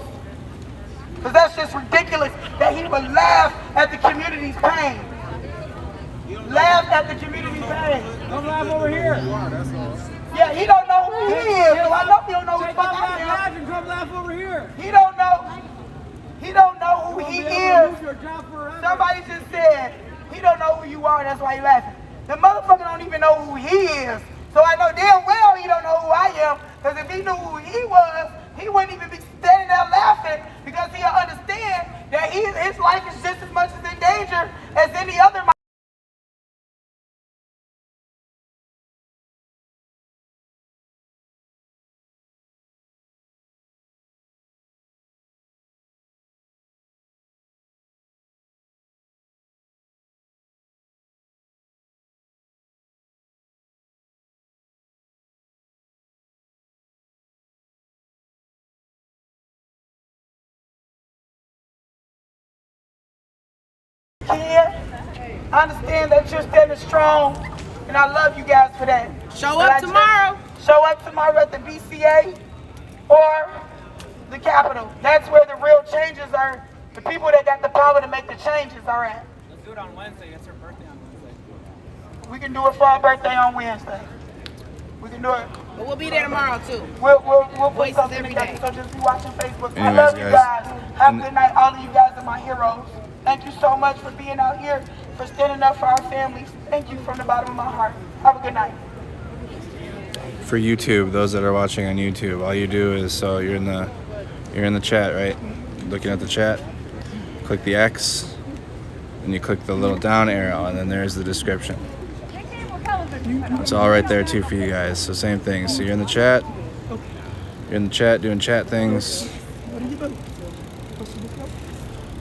Because that's just ridiculous that he would laugh at the community's pain. Laugh at the community's pain. Come laugh over here. Yeah, he don't know who he is, so I know he don't know who the fuck I am. And come laugh over here. He don't know who he is. Somebody just said, he don't know who you are, that's why he laughing. The motherfucker don't even know who he is. So I know damn well he don't know who I am, because if he knew who he was, he wouldn't even be standing there laughing, because he'll understand that his life is just as much as in danger as any other. I understand that you're standing strong, and I love you guys for that. Show up tomorrow. Show up tomorrow at the BCA or the Capitol. That's where the real changes are. The people that got the power to make the changes are at. Let's do it on Wednesday. It's her birthday on Wednesday. We can do it for our birthday on Wednesday. We can do it. But we'll be there tomorrow too. We'll put Voices something every together. day. So just be watching Facebook. I Anyways, love you guys. guys. Have a good night. All of you guys are my heroes. Thank you so much for being out here, for standing up for our families. Thank you from the bottom of my heart. Have a good night. For YouTube, those that are watching on YouTube, all you do is, so you're in the chat, right? Looking at the chat, click the X, and you click the little down arrow, and then there's the description. It's all right there too for you guys. So same thing. So you're in the chat doing chat things.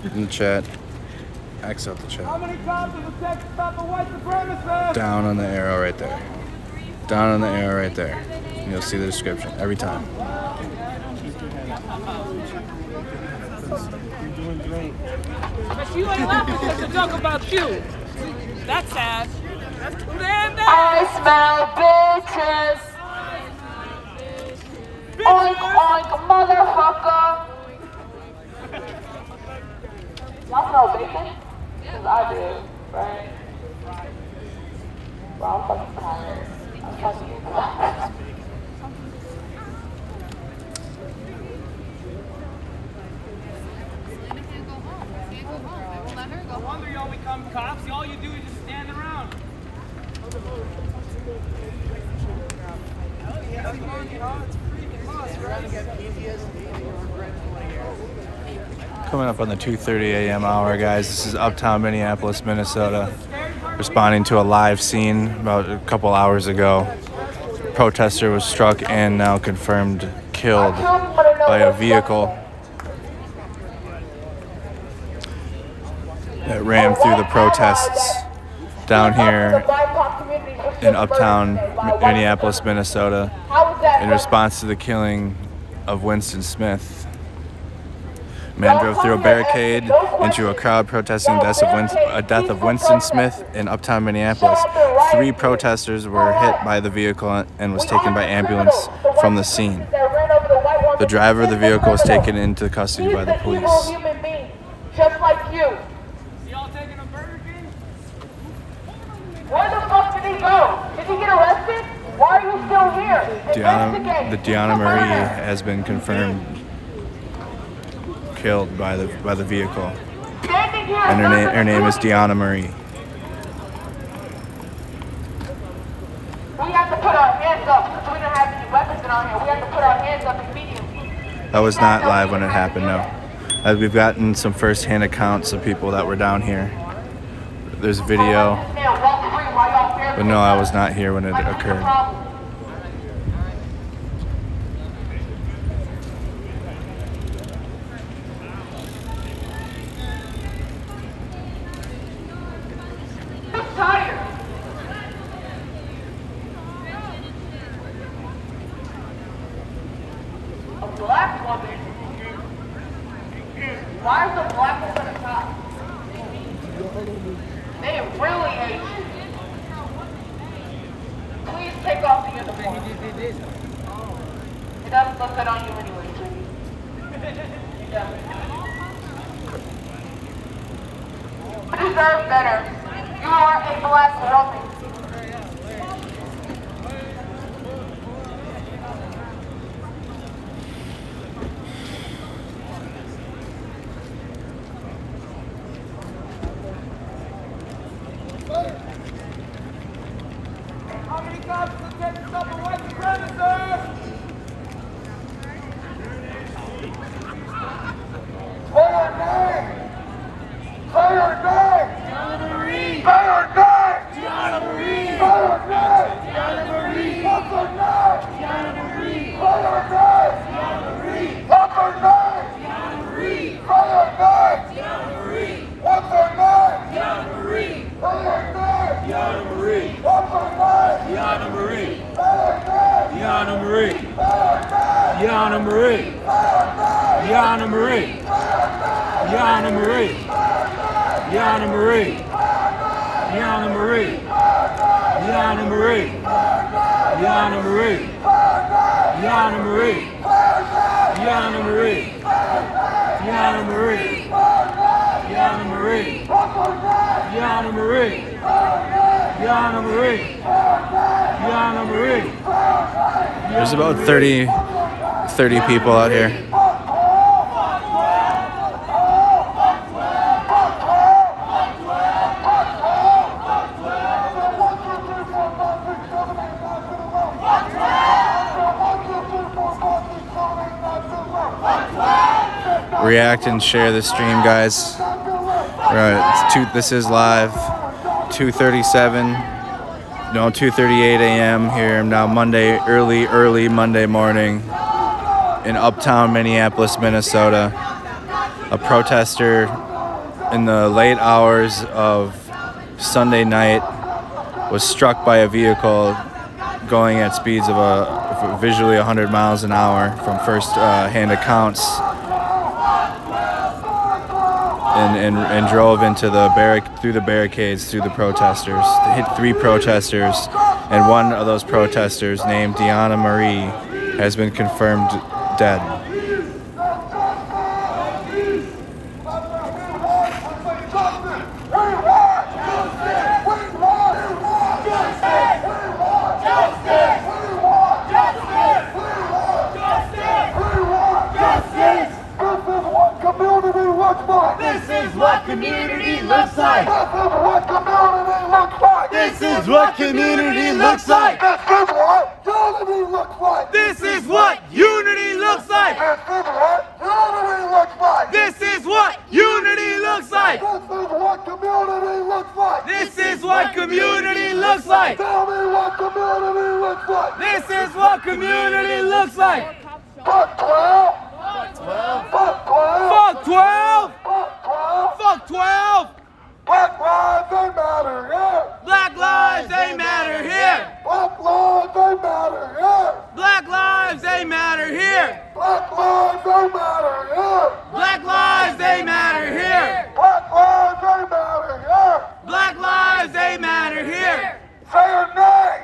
In the chat, X out the chat. How many times does it take to stop a white supremacist? Down on the arrow right there. Down on the arrow right there. And you'll see the description every time. But you ain't laughing because to talk about you. That's sad. That's too damn bad. I smell bitches. Oink, oink, motherfucker. Y'all smell bacon? Because I do, right? Well, I'm fucking tired. I'm fucking tired. No wonder y'all become cops. All you do is just stand around. Coming up on the 2:30 a.m. hour, guys. This is Uptown Minneapolis, Minnesota. Responding to a live scene about a couple hours ago. A protester was struck and now confirmed killed by a vehicle that ran through the protests down here in Uptown Minneapolis, Minnesota, in response to the killing of Winston Smith. Man drove through a barricade into a crowd protesting the death of Winston Smith in Uptown Minneapolis. 3 protesters were hit by the vehicle and was taken by ambulance from the scene. The driver of the vehicle was taken into custody by the police. Just like you. Y'all taking a Burger King? Where the fuck did he go? Did he get arrested? Why are you still here? Deanna Marie has been confirmed killed by the vehicle, and her name is Deanna Marie. We have to put our hands up because we don't have any weapons in our hand. We have to put our hands up immediately. That was not live when it happened, no. As we've gotten some first-hand accounts of people that were down here. There's video, but no, I was not here when it occurred. Tired. A black woman. Why is a black woman a cop? They really hate you. Please take off the uniform. It doesn't look good on you anyway, sweetie. It doesn't. You deserve better. You are a black woman. How many cops are getting stuff away from premises? Say her name! Say her name! Gianna Marie! Say her name! Gianna Marie! Say her name! Gianna Marie! What's her name? Gianna Marie! Say her name! Gianna Marie! What's her name? Gianna Marie! Say her name! Gianna Marie! What's her name? Gianna Marie! Say her name! Gianna Marie! What's her name? Gianna Marie! Say her name! Gianna Marie! Say her name! Gianna Marie! Gianna Marie! Gianna Marie! Gianna Marie! Gianna Marie! Gianna Marie! Gianna Marie! Gianna Marie! Gianna Marie! Gianna Marie! Gianna Marie! Gianna Marie! Gianna Marie! Gianna Marie! There's about 30 people out here. React and share the stream, guys. Right, this is live, 2:38 a.m. here now, Monday, early Monday morning in Uptown Minneapolis, Minnesota. A protester in the late hours of Sunday night was struck by a vehicle going at speeds of visually 100 miles an hour from first-hand accounts. And drove into through the barricades, through the protesters. They hit 3 protesters, and one of those protesters, named Gianna Marie, has been confirmed dead. This is what community looks like. This is what community looks like. This is what unity looks like. This is what unity looks like. This is what community looks like. Tell me what community looks like. This is what community looks like. Fuck 12. Fuck 12. Fuck 12. Fuck 12! Black lives, they matter here! Black lives, they matter here! Black lives, they matter here! Black lives, they matter here! Black lives, they matter here! Black lives, they matter here! Black lives, they matter here! Black lives, they matter here! Say her name!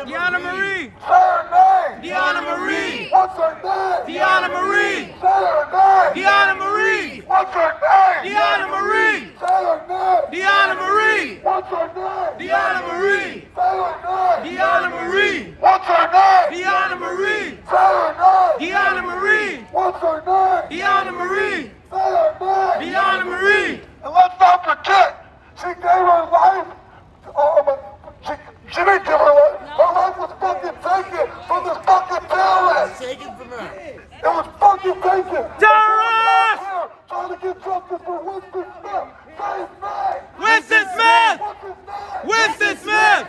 Gianna Marie! Say her name! Gianna Marie! What's her name? Gianna Marie! Say her name! Gianna Marie! What's her name? Gianna Marie! Say her name! Gianna Marie! What's her name? Gianna Marie! Say her name! Gianna Marie! What's her name? Gianna Marie! Say her name! Gianna Marie! What's her name? Gianna Marie! Say her name! Gianna Marie! And let's not forget, she gave her life. She didn't give her life. Her life was fucking taken from this fucking terrorist. Taken from her. It was fucking taken. Terrorist! Trying to get justice for Winston Smith. Say his name. Winston Smith. Winston Smith.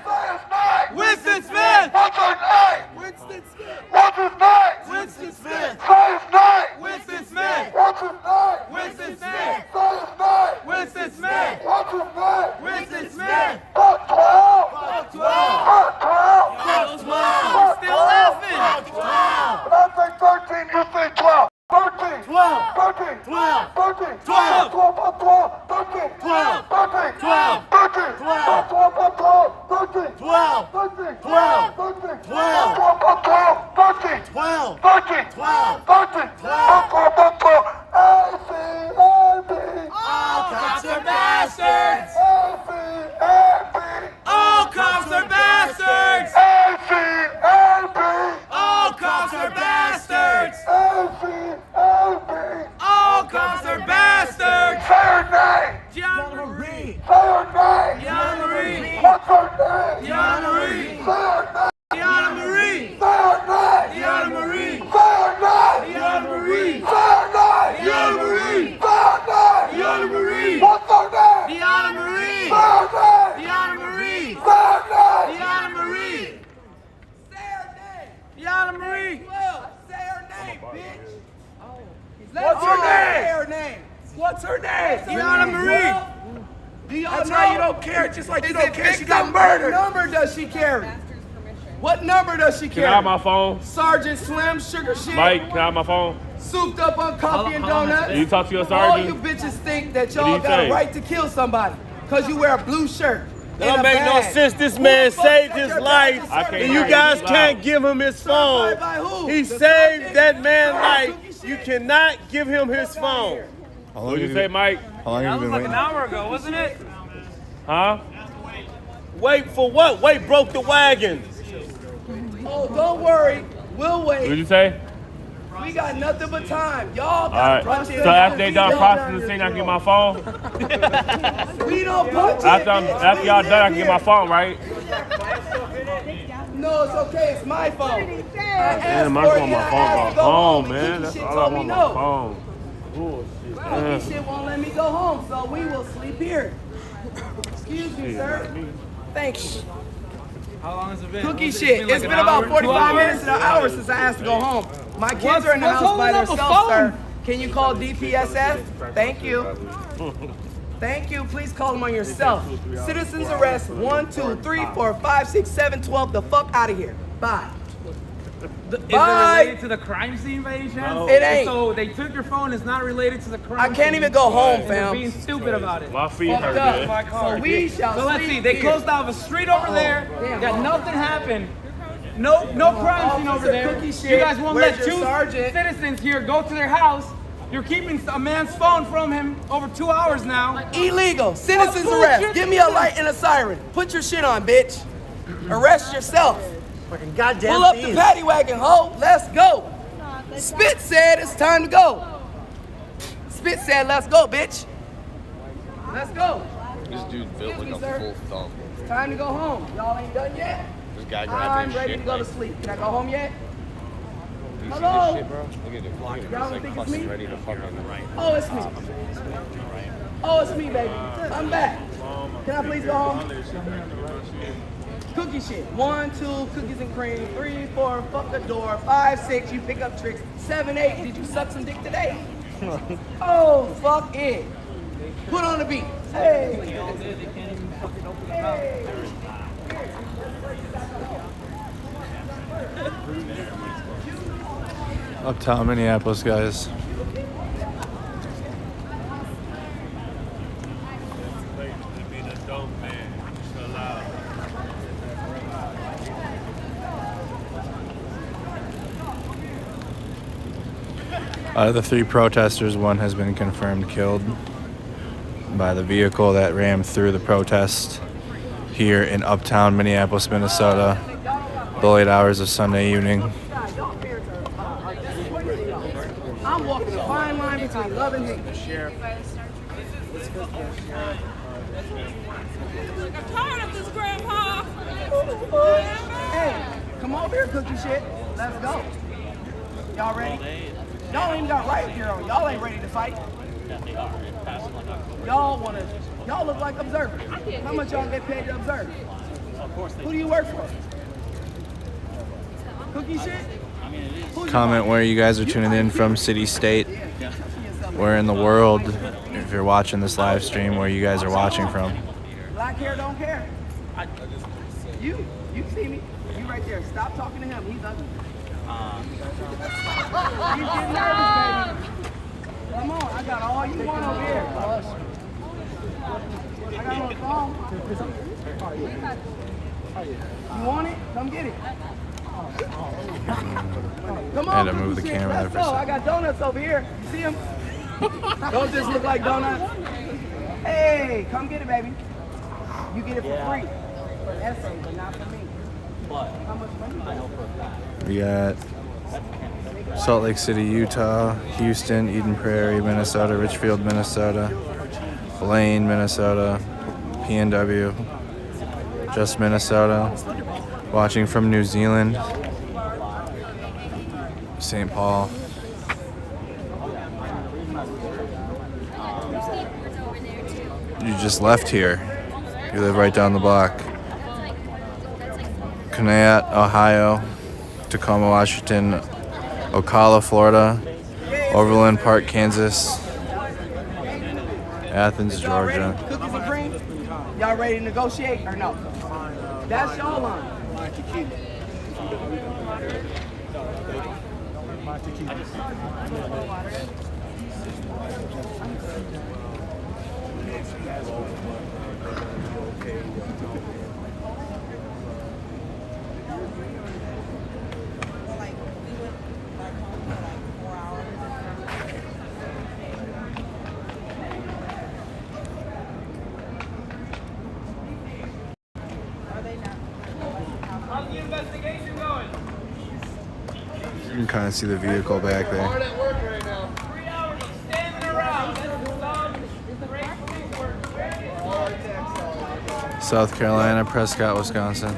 Winston Smith. What's her name? Winston Smith. What's his name? Winston Smith. Say his name. Winston Smith. What's his name? Winston Smith. Say his name. Winston Smith. What's his name? Winston Smith. Fuck 12. Fuck 12. Fuck 12. Fuck 12. Still laughing. Fuck 12. When I say 13, you say 12. 13. 12. 13. 12. 13. 12. 12. 12. 13. 12. 13. 12. 12. 13, 12. 14, 15, All cops are bastards! All cops are bastards! All cops are bastards! All cops are bastards! Gianna Marie! Gianna Marie! Gianna Marie! Gianna Marie! Gianna Marie! Gianna Marie! Gianna Marie! Gianna Marie! Gianna Marie! Gianna Marie! Gianna Marie! Gianna Marie! Say her name, bitch. What's her name? Say her name. What's her name? Gianna Marie! That's how you don't care, just like you don't care she got murdered. What number does she carry? What number does she carry? Can I have my phone? Sergeant Slim, sugar shit. Mike, can I have my phone? Souped up on coffee and donuts. Can you talk to your All you sergeant? bitches think that What y'all do you got say? a right to kill somebody because you wear a blue shirt. That don't make no sense. This man saved his life, and you guys can't give him his phone. He saved that man's life. You cannot give him his phone. What did you say, Mike? How long have you been waiting? hour ago, wasn't it? Huh? Wait for what? Wait broke the wagon. Oh, don't worry. We'll What did wait. you say? We got nothing but time. Y'all All got right. So after they done processing the scene, I can get my phone? We don't punch it. After y'all done, I can get my phone, right? No, it's okay. It's my phone. Damn, I just want my phone, man. That's all I want, my phone. Cookie shit won't let me go home, so we will sleep here. Excuse me, sir. Thanks. How long has it been? Cookie shit. It's been about 45 minutes to an hour since I asked to go home. My kids are in the house by themselves, sir. Can you call DPSF? Thank you. Thank you. Please call them on yourself. Citizens arrest 1, 2, 3, 4, 5, 6, 7, 12. The fuck out of here. Bye. Is it related to the crime scene by any chance? It ain't. So they took your phone. It's not related to the crime I can't scene. even go home, And they're fam. being stupid about it. My feet Fucked hurt, up. man. So we shall So let's see. sleep They here. closed off a street over there. damn. Got nothing happened. No crime scene over Officer there. Cookie shit. You guys won't Where's let your two sergeant? citizens here go to their house. You're keeping a man's phone from him over 2 hours now. Illegal. Citizens What arrest. bullshit Give me a light and a siren. Put your shit on, bitch. Arrest yourself. Fucking goddamn Pull up the thieves. paddy wagon, ho. Let's go. Spit said it's time to go. Spit said let's go, bitch. Let's go. This dude built like Excuse a me, sir. full thumb. It's time to go home. Y'all ain't done yet. This guy I'm grabbed his ready shit. to go to sleep. Can I go home yet? Do you see Hello? this shit, bro? Look at it. Look at it. Y'all It's don't like think it's fucking me? ready to fuck on the right. Oh, it's me. Oh, it's me, baby. I'm back. Can I please go home? Cookie shit. 1, 2, cookies and cream. 3, 4, fuck the door. 5, 6, you pick up tricks. 7, 8, did you suck some dick today? Oh, fuck it. Put on the beat. Hey. Hey. Uptown Minneapolis, guys. Out of the 3 protesters, 1 has been confirmed killed by the vehicle that rammed through the protest here in Uptown Minneapolis, Minnesota, the late hours of Sunday evening. I'm walking a fine line between love and hate. I'm tired of this, Grandpa. Hey, come over here, cookie shit. Let's go. Y'all ready? Y'all ain't got riot gear on. Y'all ain't ready to fight. Y'all look like observers. How much y'all get paid to observe? Who do you work for? Cookie shit? Comment where you guys are tuning in from, city, state, where in the world, if you're watching this live stream, where you guys are watching from. Black hair don't care. You see me. You right there. Stop talking to him. He's ugly. He's getting nervous, baby. Come on, I got all you want over here. I got on the phone. You want it? Come get it. Come I on, had to move the camera there let's for a go. I second. got donuts over here. See them? Don't this look like donuts? Hey, come get it, baby. You get it for free. For Essay, but not for me. How much money? We got Salt Lake City, Utah, Houston, Eden Prairie, Minnesota, Richfield, Minnesota, Blaine, Minnesota, PNW, just Minnesota, watching from New Zealand, St. Paul. You just left here. You live right down the block. Canat, Ohio, Tacoma, Washington, Ocala, Florida, Overland Park, Kansas, Athens, Georgia. Cookies and cream? Y'all ready to negotiate or no? That's your line. How's the investigation going? You can kind of see the vehicle back there. Hard at work right now. 3 hours of standing around. This is great police work. South Carolina, Prescott, Wisconsin.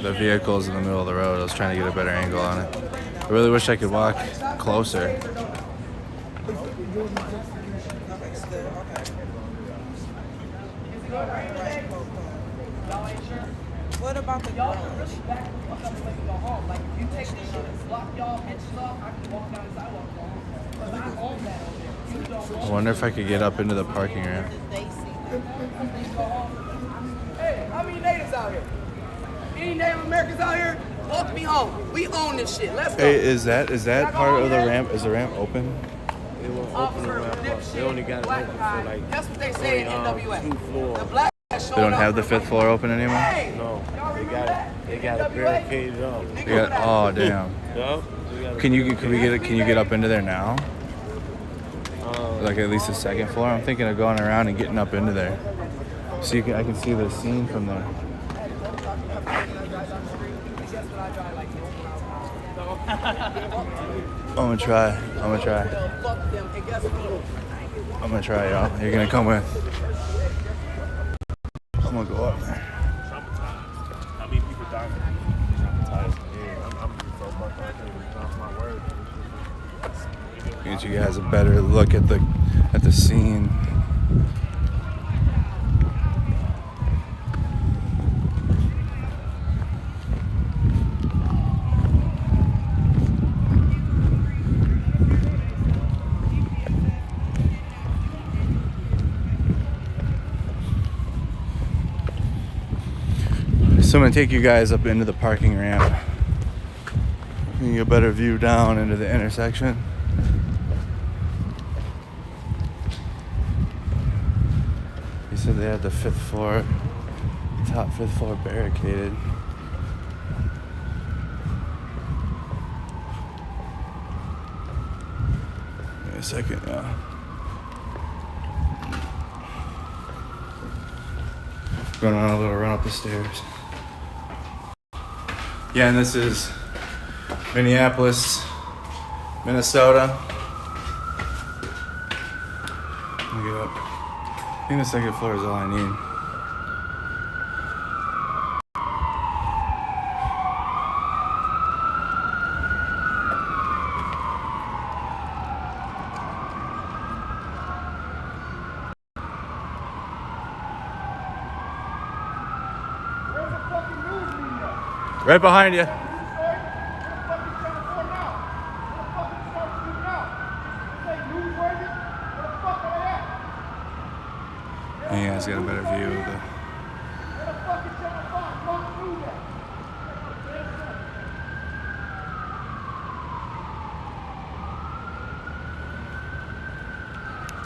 The vehicle's in the middle of the road. I was trying to get a better angle on it. I really wish I could walk closer. What about the garage? I wonder if I could get up into the parking ramp. Hey, how many natives out here? Any Native Americans out here? Walk me home. We own this shit. Let's go. Hey, is that part of the ramp? Is the ramp open? They won't open the ramp up. They only got it open for like. That's what they say in NWA. 2 floors. The black They don't have the 5th floor open anymore? No, they got it barricaded up. They got, oh damn. Yup. Can you get up into there now? Like at least the 2nd floor? I'm thinking of going around and getting up into there. So I can see the scene from there. I'm gonna try, y'all. You're gonna come with. I'm gonna go up there. How many people died? Traumatized. Yeah, I'm so much I can't even pronounce my words. Get you guys a better look at the scene. So I'm gonna take you guys up into the parking ramp. You can get a better view down into the intersection. He said they had the 5th floor, top 5th floor barricaded. Wait a second, yeah. Going on a little run up the stairs. Yeah, and this is Minneapolis, Minnesota. Let me get up. I think the 2nd floor is all I need. Right behind you. You guys get a better view of the.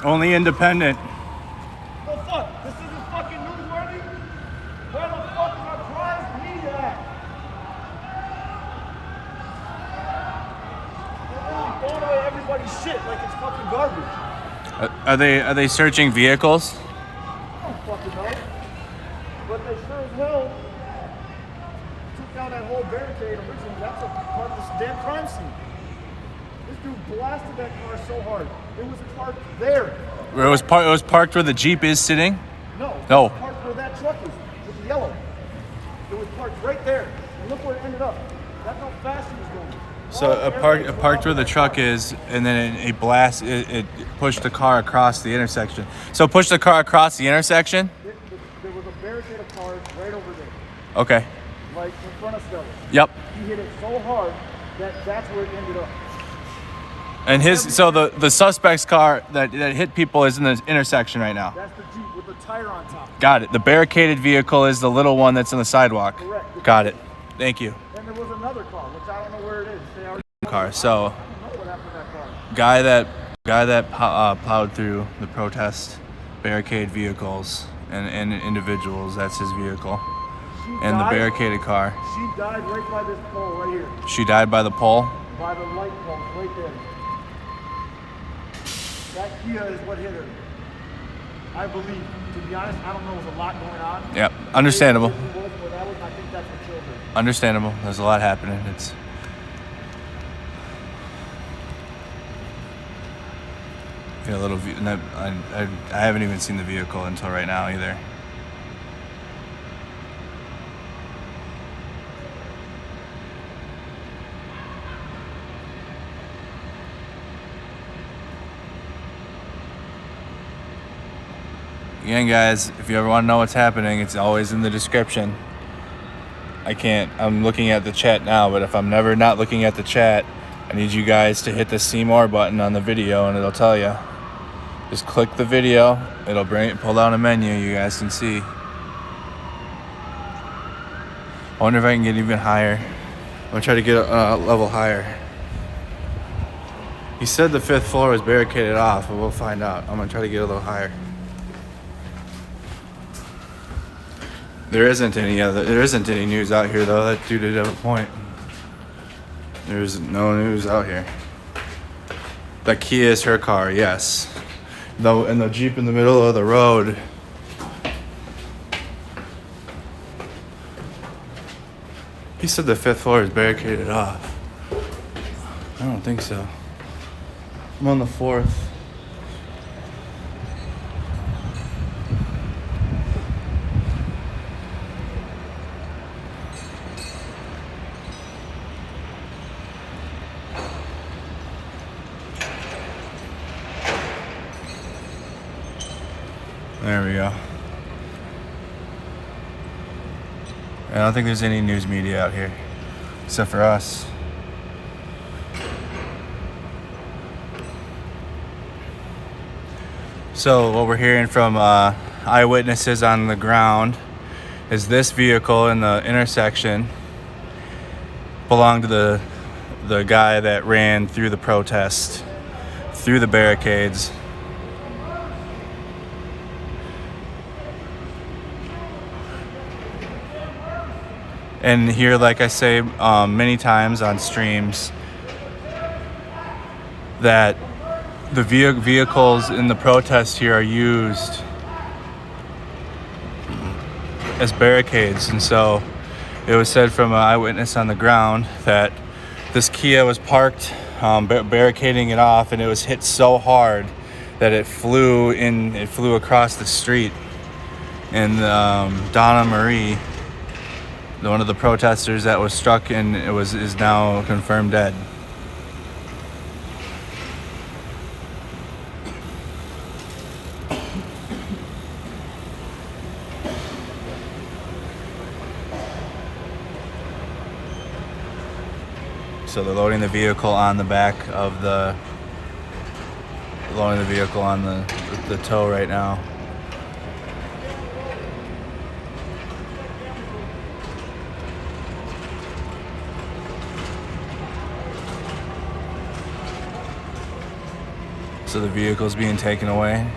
Only independent. Well, fuck. This isn't fucking newsworthy. Where the fuck is our prize media at? They're throwing away everybody's shit like it's fucking garbage. Are they searching vehicles? I don't fucking know. But they sure as hell took down that whole barricade originally. That's a part of this damn crime scene. This dude blasted that car so hard. It was parked there. It was parked where the Jeep is sitting? No. No. It was parked where that truck is, with the yellow. It was parked right there. And look where it ended up. That's how fast he was going. So it parked where the truck is, and then it pushed the car across the intersection. So it pushed the car across the intersection? There was a barricade of cars right over there. Okay. Like in front of Stella. Yep. He hit it so hard that that's where it ended up. And the suspect's car that hit people is in the intersection right now. That's the Jeep with the tire on top. Got it. The barricaded vehicle is the little one that's in the sidewalk. Correct. Got it. Thank you. And there was another car, which I don't know where it is. They already Car. So, I don't know what happened to that car. guy that plowed through the protest barricade vehicles and individuals. That's his vehicle. And the barricaded car. She died right by this pole right here. She died by the pole. By the light pole right there. That Kia is what hit her. I believe. To be honest, I don't know. There's a lot going on. Yep. Understandable. I think that's what killed her. Understandable. There's a lot happening. It's a little. I haven't even seen the vehicle until right now either. Again, guys, if you ever want to know what's happening, it's always in the description. I'm looking at the chat now, but if I'm never not looking at the chat, I need you guys to hit the see more button on the video and it'll tell you. Just click the video, it'll pull down a menu you guys can see. I wonder if I can get even higher. I'm gonna try to get a level higher. He said the 5th floor was barricaded off, but we'll find out. I'm gonna try to get a little higher. There isn't any news out here though. That dude did have a point. There's no news out here. The Kia is her car, yes. Though, and the Jeep in the middle of the road. He said the 5th floor is barricaded off. I don't think so. I'm on the 4th. There we go. I don't think there's any news media out here, except for us. So what we're hearing from eyewitnesses on the ground is this vehicle in the intersection belonged to the guy that ran through the protest, through the barricades. And here, like I say many times on streams, that the vehicles in the protest here are used as barricades. And so it was said from an eyewitness on the ground that this Kia was parked, barricading it off, and it was hit so hard that it flew across the street. And Donna Marie, one of the protesters that was struck and is now confirmed dead. So they're loading the vehicle on the back of loading the vehicle on the tow right now. So the vehicle's being taken away.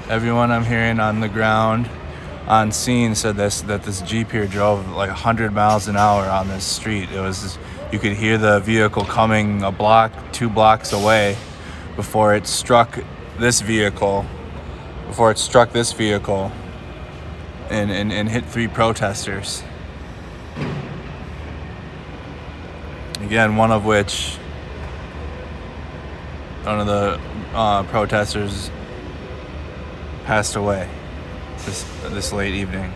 Everyone I'm hearing on the ground, on scene, said that this Jeep here drove like 100 miles an hour on this street. It was, you could hear the vehicle coming a block, 2 blocks away before it struck this vehicle, and hit 3 protesters. Again, one of the protesters passed away this late evening.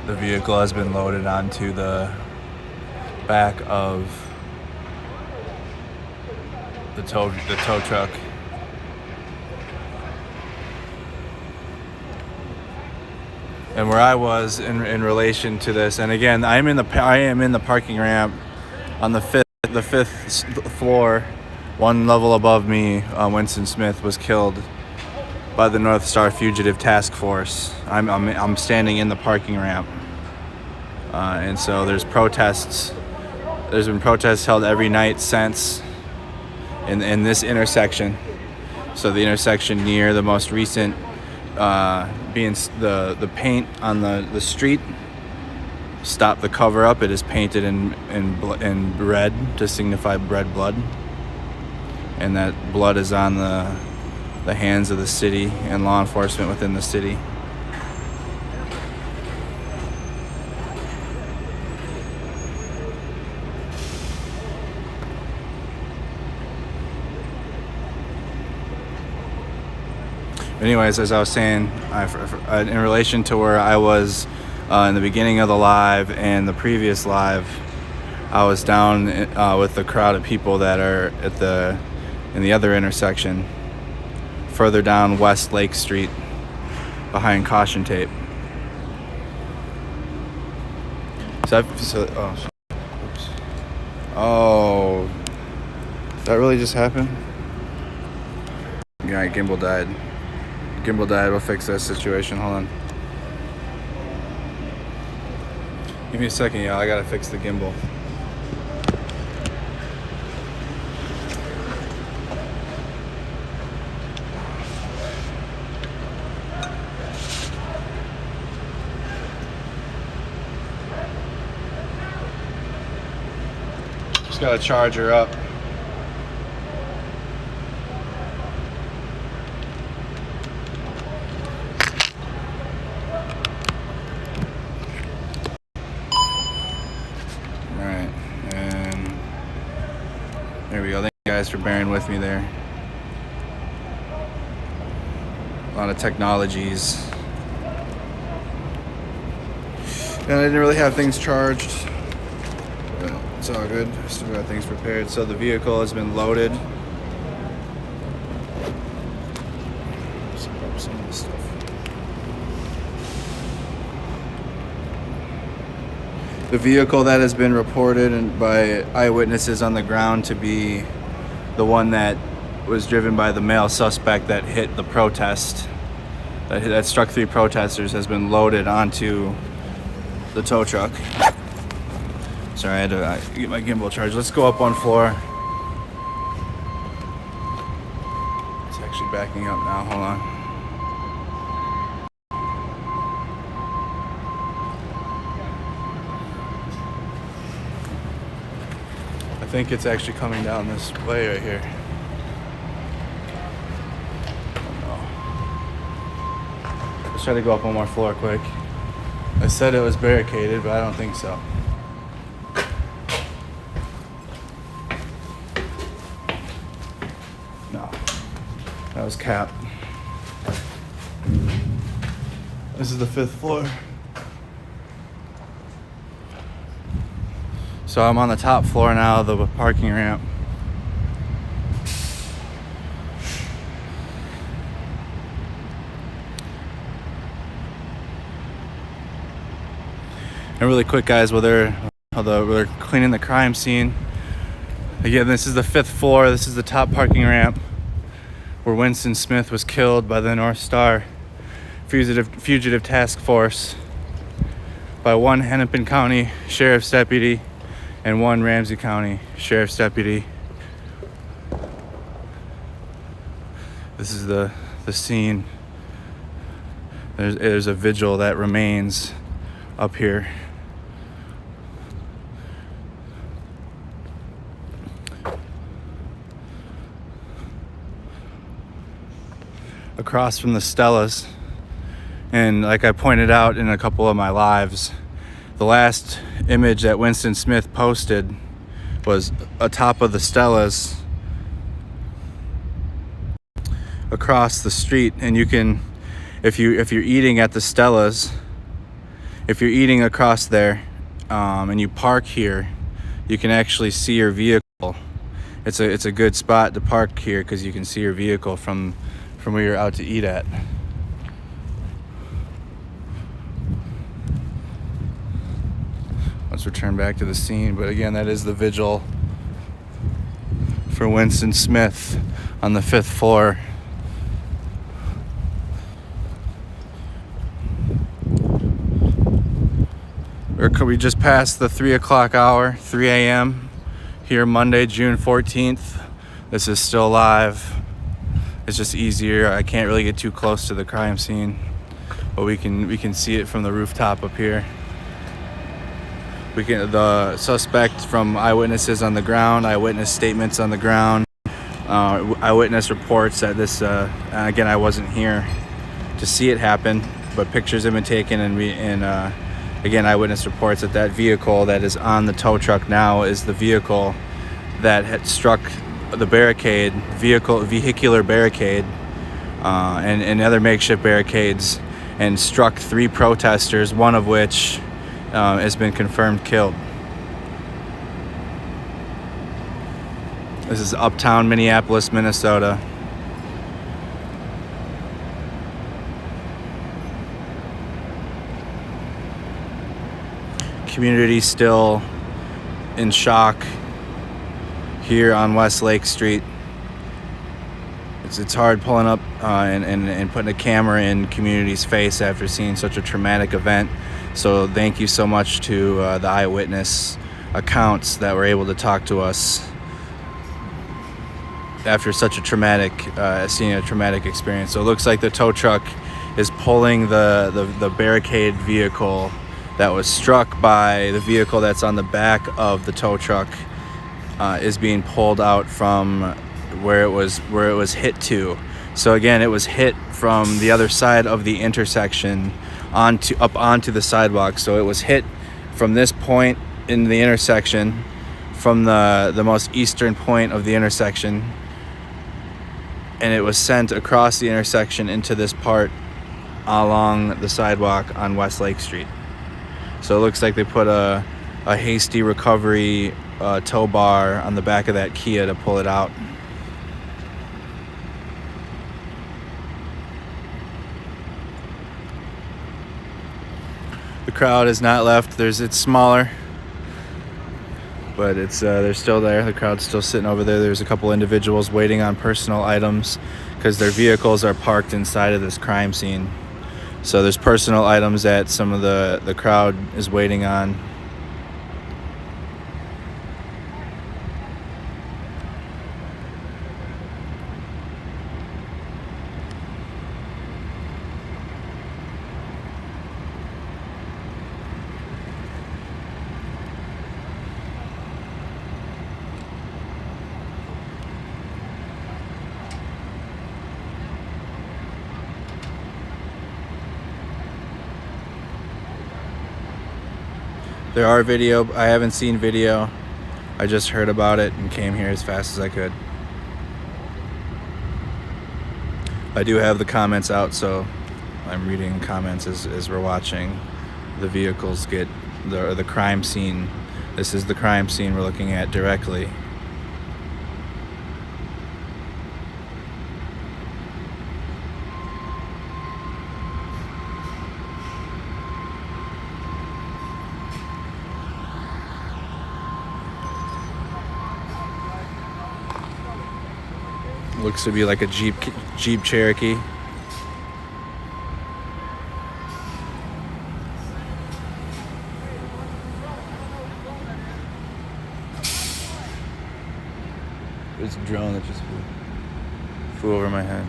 The vehicle has been loaded onto the back of the tow truck. And where I was in relation to this, and again, I am in the parking ramp on the fifth floor, one level above me. Winston Smith was killed by the North Star Fugitive Task Force. I'm standing in the parking ramp, and so there's protests. There's been protests held every night since in this intersection. So the intersection near the most recent being the paint on the street. Stop the cover up. It is painted in red to signify red blood, and that blood is on the hands of the city and law enforcement within the city. Anyways, as I was saying, in relation to where I was in the beginning of the live and the previous live, I was down with the crowd of people that are in the other intersection, further down West Lake Street, behind caution tape. Oh, that really just happened? Yeah, gimbal died. We'll fix that situation. Hold on. Give me a second, y'all. I gotta fix the gimbal. Just gotta charge her up. Alright, and there we go. Thank you guys for bearing with me there. A lot of technologies. And I didn't really have things charged. It's all good. Still got things prepared. So the vehicle has been loaded. Some of this stuff. The vehicle that has been reported by eyewitnesses on the ground to be the one that was driven by the male suspect that hit the protest, that struck 3 protesters, has been loaded onto the tow truck. Sorry, I had to get my gimbal charged. Let's go up one floor. It's actually backing up now. Hold on. I think it's actually coming down this way right here. Oh no. Let's try to go up one more floor quick. I said it was barricaded, but I don't think so. That was cap. This is the 5th floor. So I'm on the top floor now of the parking ramp. And really quick, guys, while they're cleaning the crime scene, again, this is the 5th floor. This is the top parking ramp where Winston Smith was killed by the North Star Fugitive Task Force by one Hennepin County Sheriff's Deputy and one Ramsey County Sheriff's Deputy. This is the scene. There's a vigil that remains up here. Across from the Stellas, and like I pointed out in a couple of my lives, the last image that Winston Smith posted was atop of the Stellas across the street. And you can, if you're eating at the Stellas, if you're eating across there and you park here, you can actually see your vehicle. It's a good spot to park here because you can see your vehicle from where you're out to eat at. Let's return back to the scene. But again, that is the vigil for Winston Smith on the 5th floor. We just passed the 3 o'clock hour, 3 a.m. here Monday, June 14th. This is still live. It's just easier. I can't really get too close to the crime scene, but we can see it from the rooftop up here. The suspect from eyewitnesses on the ground, eyewitness statements on the ground, eyewitness reports that this. Again, I wasn't here to see it happen, but pictures have been taken, and again, eyewitness reports that vehicle that is on the tow truck now is the vehicle that had struck the barricade, vehicular barricade, and other makeshift barricades, and struck 3 protesters, one of which has been confirmed killed. This is Uptown Minneapolis, Minnesota. Community still in shock here on West Lake Street. It's hard pulling up and putting a camera in community's face after seeing such a traumatic event. So thank you so much to the eyewitness accounts that were able to talk to us after such a traumatic, seeing a traumatic experience. So it looks like the tow truck is pulling the barricade vehicle that was struck by the vehicle that's on the back of the tow truck, is being pulled out from where it was hit to. So again, it was hit from the other side of the intersection up onto the sidewalk. So it was hit from this point in the intersection, from the most eastern point of the intersection, and it was sent across the intersection into this part along the sidewalk on West Lake Street. So it looks like they put a hasty recovery tow bar on the back of that Kia to pull it out. The crowd has not left. It's smaller, but they're still there. The crowd's still sitting over there. There's a couple individuals waiting on personal items because their vehicles are parked inside of this crime scene. So there's personal items that some of the crowd is waiting on. There are video. I haven't seen video. I just heard about it and came here as fast as I could. I do have the comments out, so I'm reading comments as we're watching the vehicles get the crime scene. This is the crime scene we're looking at directly. Looks to be like a Jeep Cherokee. There's a drone that just flew over my head.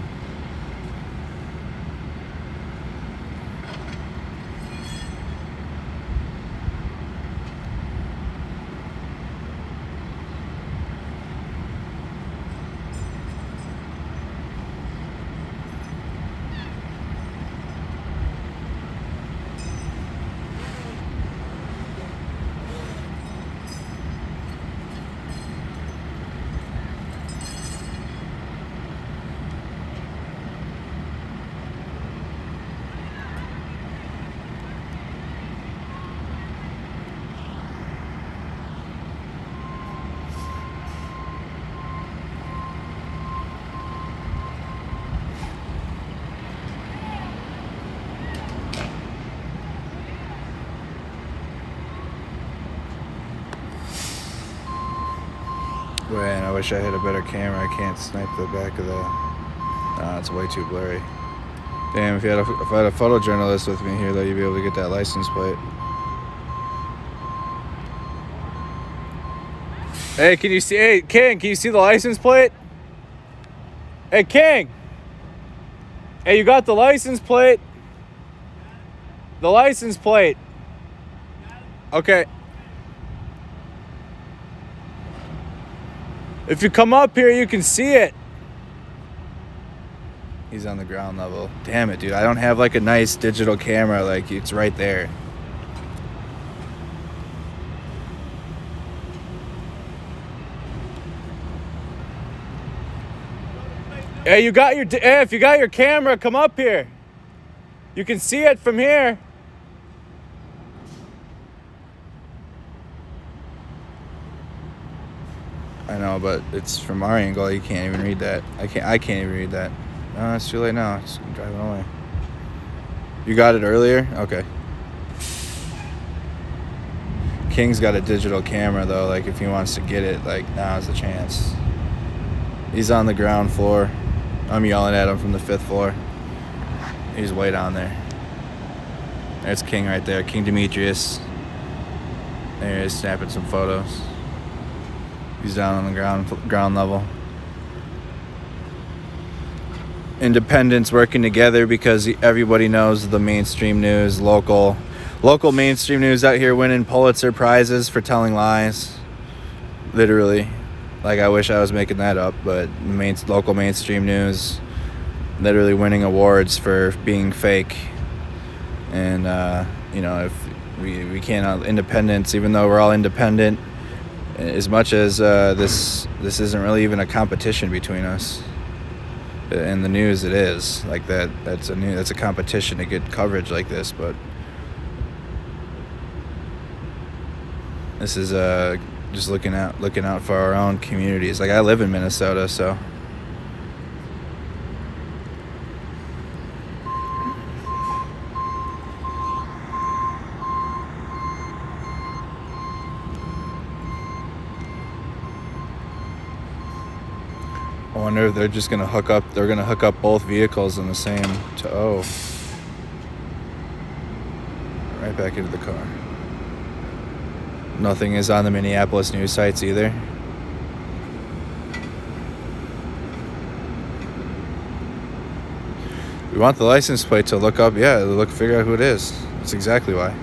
Man, I wish I had a better camera. I can't snipe the back of the... it's way too blurry. Damn, if I had a photojournalist with me here, though, you'd be able to get that license plate. Hey, can you see... Hey, King, can you see the license plate? Hey, King! Hey, you got the license plate? The license plate. Okay. If you come up here, you can see it. He's on the ground level. Damn it, dude. I don't have like a nice digital camera. Like, it's right there. Hey, you got your... Hey, if you got your camera, come up here. You can see it from here. I know, but it's from our angle. You can't even read that. I can't even read that. No, it's too late now. It's driving away. You got it earlier? Okay. King's got a digital camera though. Like if he wants to get it, like now's the chance. He's on the ground floor. I'm yelling at him from the 5th floor. He's way down there. There's King right there. King Demetrius. There he is, snapping some photos. He's down on the ground level. Independents working together because everybody knows the mainstream news, local mainstream news out here winning Pulitzer prizes for telling lies. Literally. Like, I wish I was making that up, but local mainstream news literally winning awards for being fake. And, you know, if we can't, independents, even though we're all independent, as much as this isn't really even a competition between us. In the news, it is like that. That's a competition to get coverage like this. But this is just looking out for our own communities. Like I live in Minnesota, so. I wonder if they're just gonna hook up. They're gonna hook up both vehicles in the same tow. Right back into the car. Nothing is on the Minneapolis news sites either. We want the license plate to look up. Yeah, figure out who it is. That's exactly why.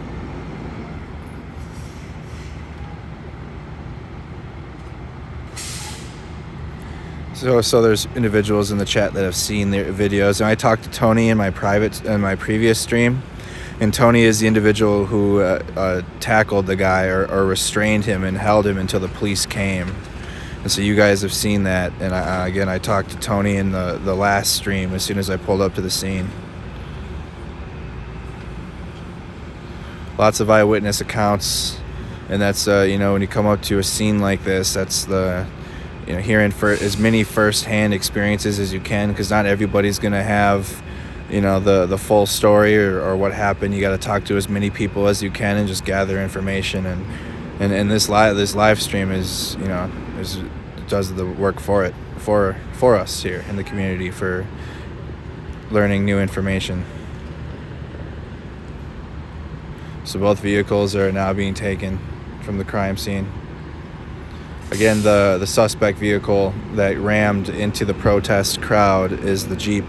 So there's individuals in the chat that have seen their videos, and I talked to Tony in my previous stream, and Tony is the individual who tackled the guy or restrained him and held him until the police came. And so you guys have seen that. And again, I talked to Tony in the last stream as soon as I pulled up to the scene. Lots of eyewitness accounts, and that's you know, when you come up to a scene like this, that's the, you know, hearing for as many first-hand experiences as you can, because not everybody's gonna have, you know, the full story or what happened. You got to talk to as many people as you can and just gather information. And this live stream is, you know, does the work for us here in the community for learning new information. So both vehicles are now being taken from the crime scene. Again, the suspect vehicle that rammed into the protest crowd is the Jeep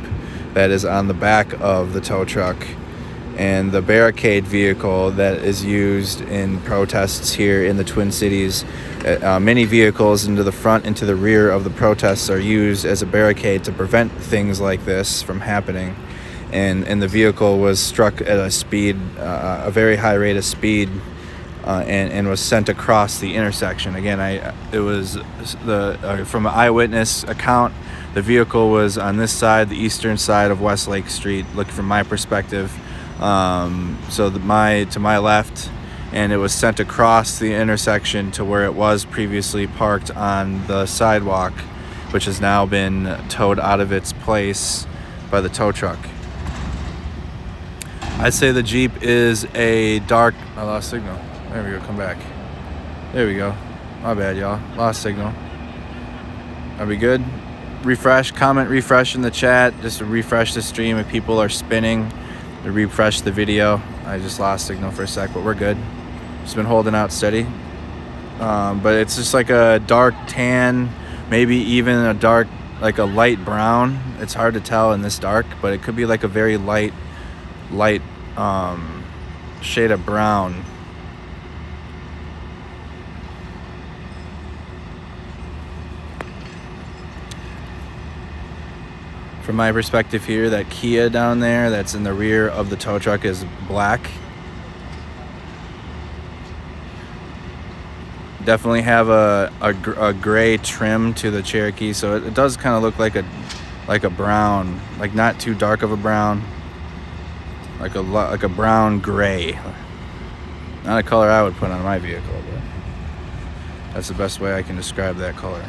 that is on the back of the tow truck. And the barricade vehicle that is used in protests here in the Twin Cities, many vehicles into the front and to the rear of the protests are used as a barricade to prevent things like this from happening. And the vehicle was struck at a speed, a very high rate of speed, and was sent across the intersection. Again, it was from an eyewitness account, the vehicle was on this side, the eastern side of Westlake Street, looking from my perspective. So to my left, and it was sent across the intersection to where it was previously parked on the sidewalk, which has now been towed out of its place by the tow truck. I'd say the Jeep is a dark... I lost signal. There we go, come back. There we go. My bad, y'all. Lost signal. Are we good? Refresh, comment refresh in the chat, just to refresh the stream if people are spinning. To refresh the video. I just lost signal for a sec, but we're good. Just been holding out steady. But it's just like a dark tan, maybe even a dark, like a light brown. It's hard to tell in this dark, but it could be like a very light shade of brown. From my perspective here, that Kia down there that's in the rear of the tow truck is black. Definitely have a gray trim to the Cherokee, so it does kind of look like a brown, like not too dark of a brown, like a brown gray. Not a color I would put on my vehicle, but that's the best way I can describe that color.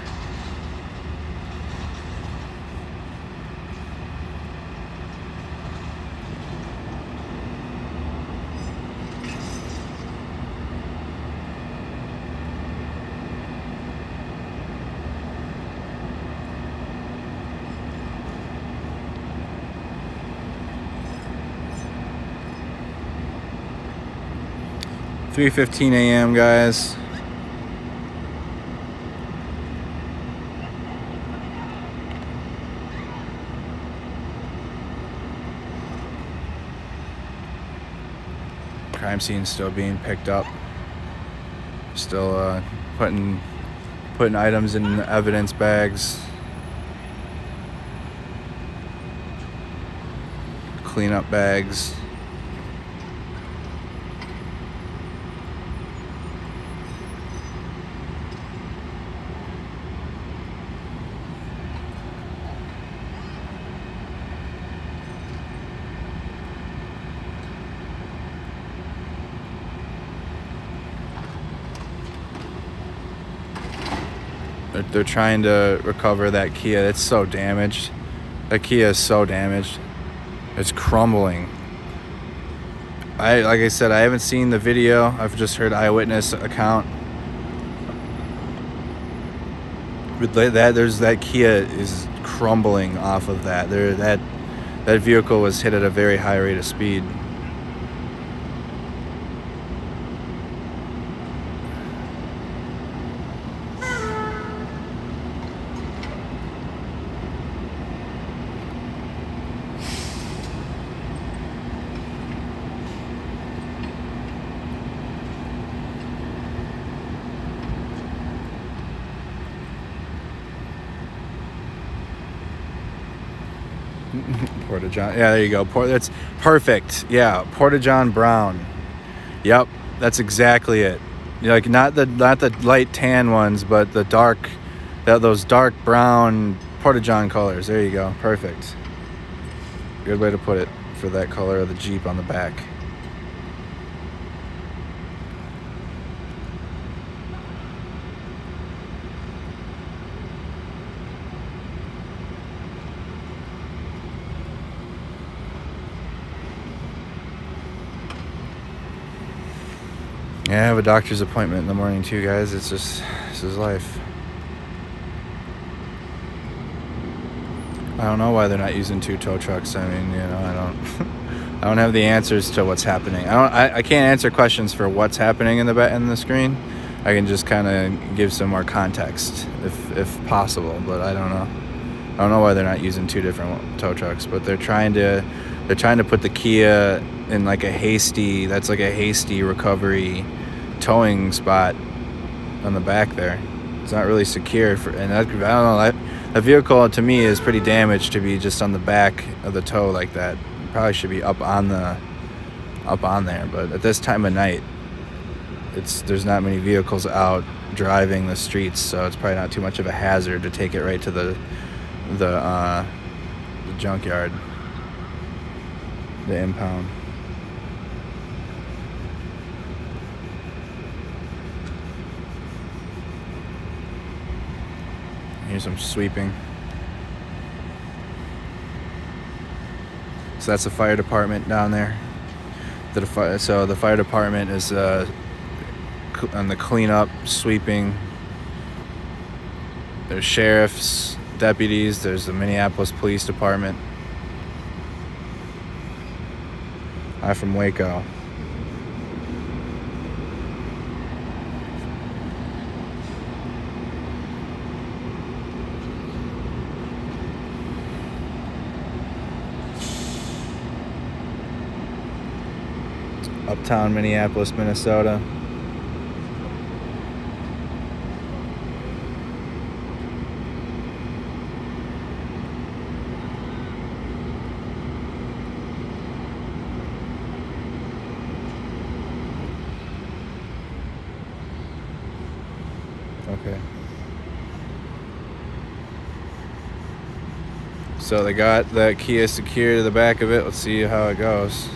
$3:15 a.m. guys. Crime scene still being picked up. Still putting items in evidence bags. Cleanup bags. They're trying to recover that Kia. It's so damaged. That Kia is so damaged. It's crumbling. Like I said, I haven't seen the video. I've just heard eyewitness account. But that Kia is crumbling off of that. That vehicle was hit at a very high rate of speed. Porta John. Yeah, there you go. That's perfect. Yeah, Porta John Brown. Yep, that's exactly it. Like not the light tan ones, but the dark those dark brown Porta-John colors. There you go. Perfect. Good way to put it for that color of the Jeep on the back. Yeah, I have a doctor's appointment in the morning too, guys. It's just, this is life. I don't know why they're not using 2 tow trucks. I mean, you know, I don't have the answers to what's happening. I can't answer questions for what's happening in the screen. I can just kind of give some more context if possible, but I don't know. I don't know why they're not using 2 different tow trucks, but they're trying to put the Kia in like a hasty recovery towing spot on the back there. It's not really secure and I don't know, that vehicle to me is pretty damaged to be just on the back of the tow like that. It probably should be up on there, but at this time of night there's not many vehicles out driving the streets, so it's probably not too much of a hazard to take it right to the junkyard, the impound. Here's some sweeping. So that's the fire department down there. So the fire department is on the cleanup, sweeping. There's sheriffs, deputies. There's the Minneapolis Police Department. I'm from Waco. Uptown Minneapolis, Minnesota. Okay. So they got that Kia secured to the back of it. Let's see how it goes.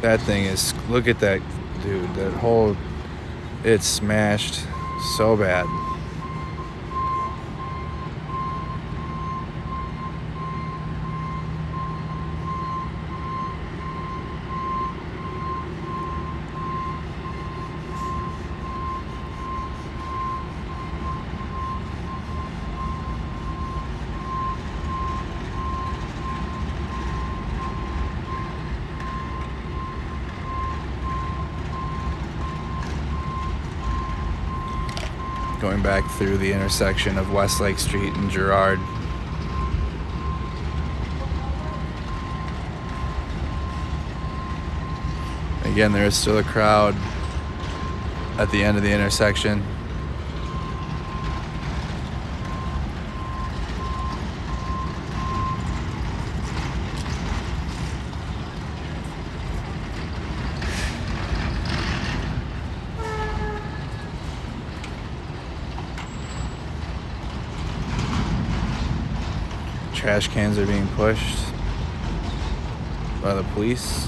That thing is, look at that, dude, that whole, it's smashed so bad. Going back through the intersection of Westlake Street and Girard. Again, there is still a crowd at the end of the intersection. Trash cans are being pushed by the police.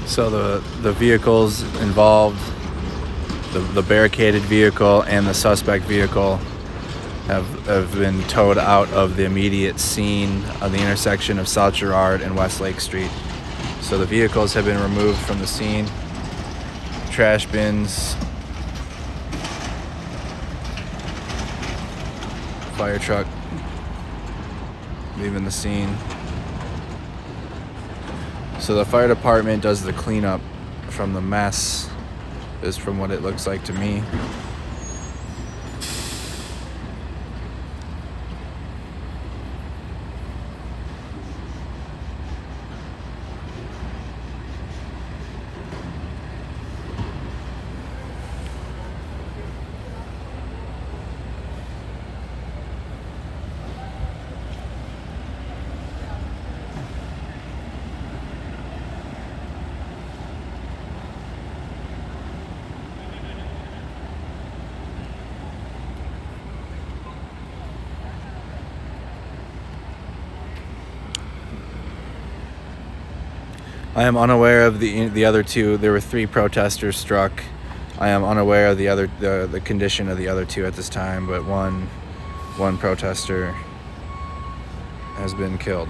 So the vehicles involved, the barricaded vehicle and the suspect vehicle have been towed out of the immediate scene of the intersection of South Girard and Westlake Street. So the vehicles have been removed from the scene. Trash bins, fire truck leaving the scene. So the fire department does the cleanup from the mess, is from what it looks like to me. I am unaware of the other two. There were 3 protesters struck. I am unaware of the condition of the other 2 at this time, but one protester has been killed.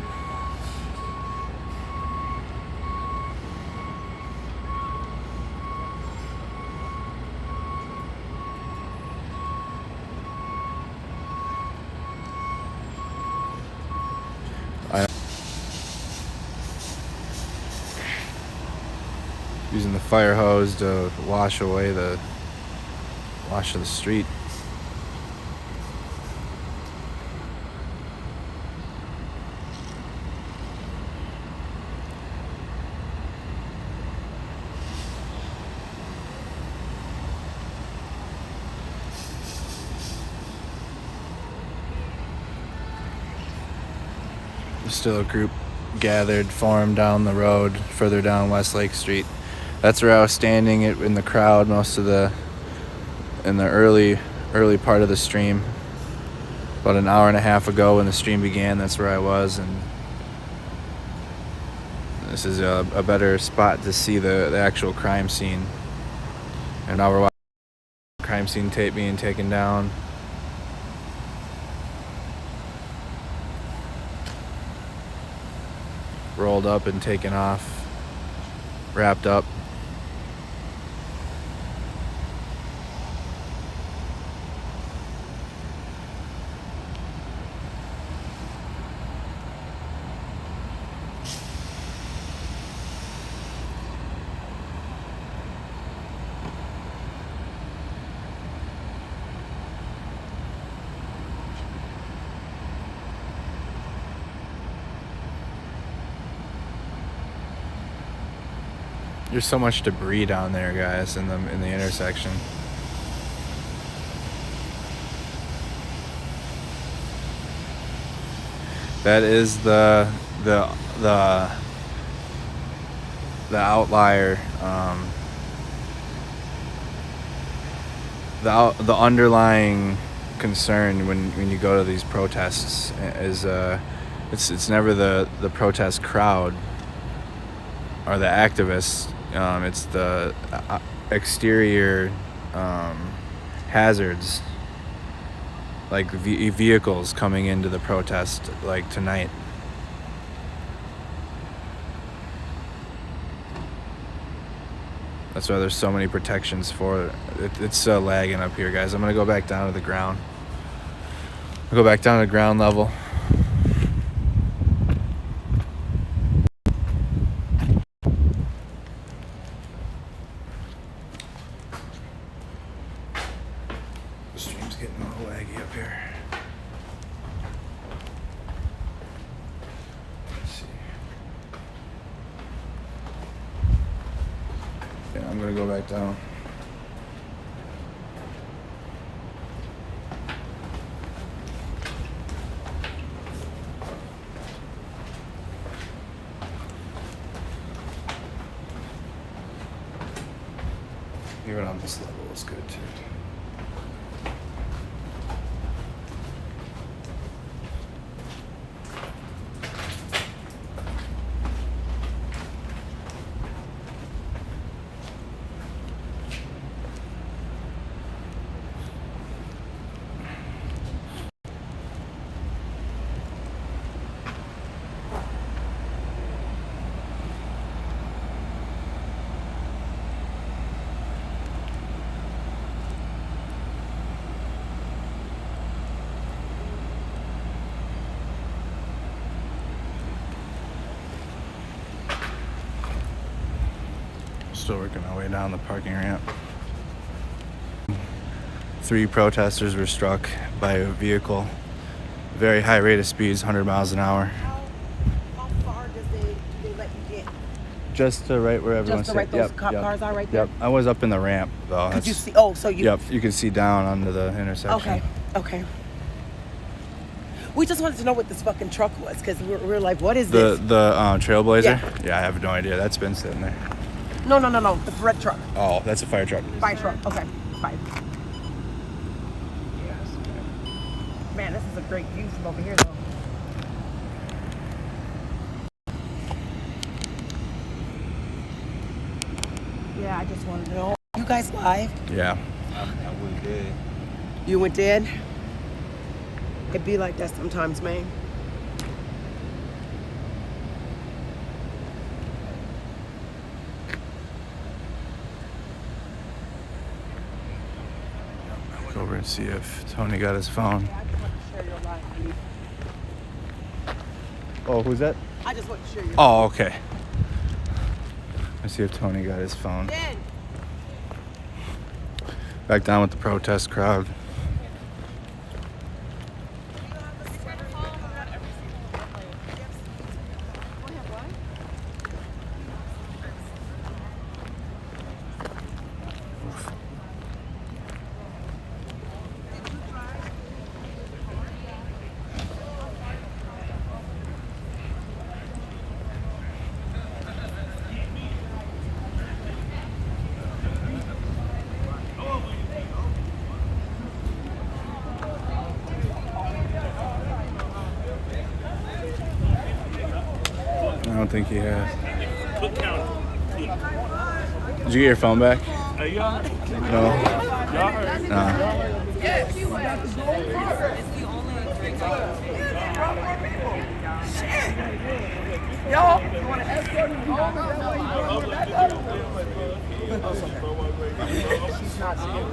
Using the fire hose to wash the street. There's still a group gathered, formed down the road, further down Westlake Street. That's where I was standing in the crowd in the early part of the stream. About an hour and a half ago when the stream began, that's where I was, and this is a better spot to see the actual crime scene. And now we're watching the crime scene tape being taken down. Rolled up and taken off, wrapped up. There's so much debris down there, guys, in the intersection. That is the outlier, the underlying concern when you go to these protests is it's never the protest crowd or the activists. It's the exterior hazards, like vehicles coming into the protest, like tonight. That's why there's so many protections for it. It's lagging up here, guys. I'm gonna go back down to the ground. I'll go back down to ground level. The stream's getting a little laggy up here. Let's see. Yeah, I'm gonna go back down. Even on this level is good too. Still working our way down the parking ramp. 3 protesters were struck by a vehicle. Very high rate of speeds, 100 miles an hour. How far do they let you get? Just to right where everyone's Just to right those cop cars are right there? Yep. I was up in the ramp though. Could you see? Oh, so you. Yep. You can see down under the intersection. Okay. Okay. We just wanted to know what this fucking truck was because we're like, what is this? The Trailblazer? Yeah. Yeah, I have no idea. That's been sitting there. No. The red truck. Oh, that's a fire truck. Fire truck. Okay. Fine. Man, this is a great view from over here, though. Yeah, I just wanted to know. You guys live? Yeah. I went dead. You went dead? It be like that sometimes, man. Go over and see if Tony got his phone. Oh, who's that? I just want to share your Oh, okay. Let's see if Tony got his phone. Back down with the protest crowd. I don't think he has. Did you get your phone back? No. No. Y'all, you want to escort him home? She's not seeing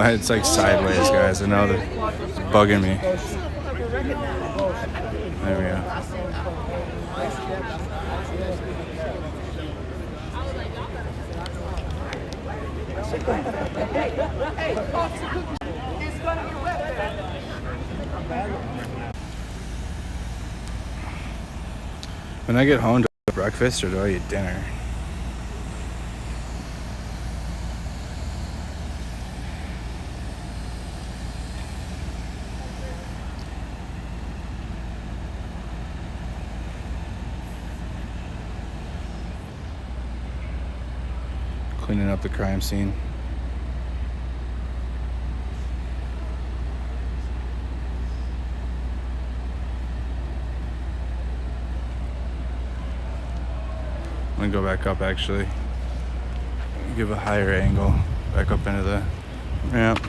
It's like sideways, guys. I know they're bugging me. There we go. When I get home, do I eat breakfast or do I eat dinner? Cleaning up the crime scene. I'm gonna go back up actually. Give a higher angle back up into the ramp.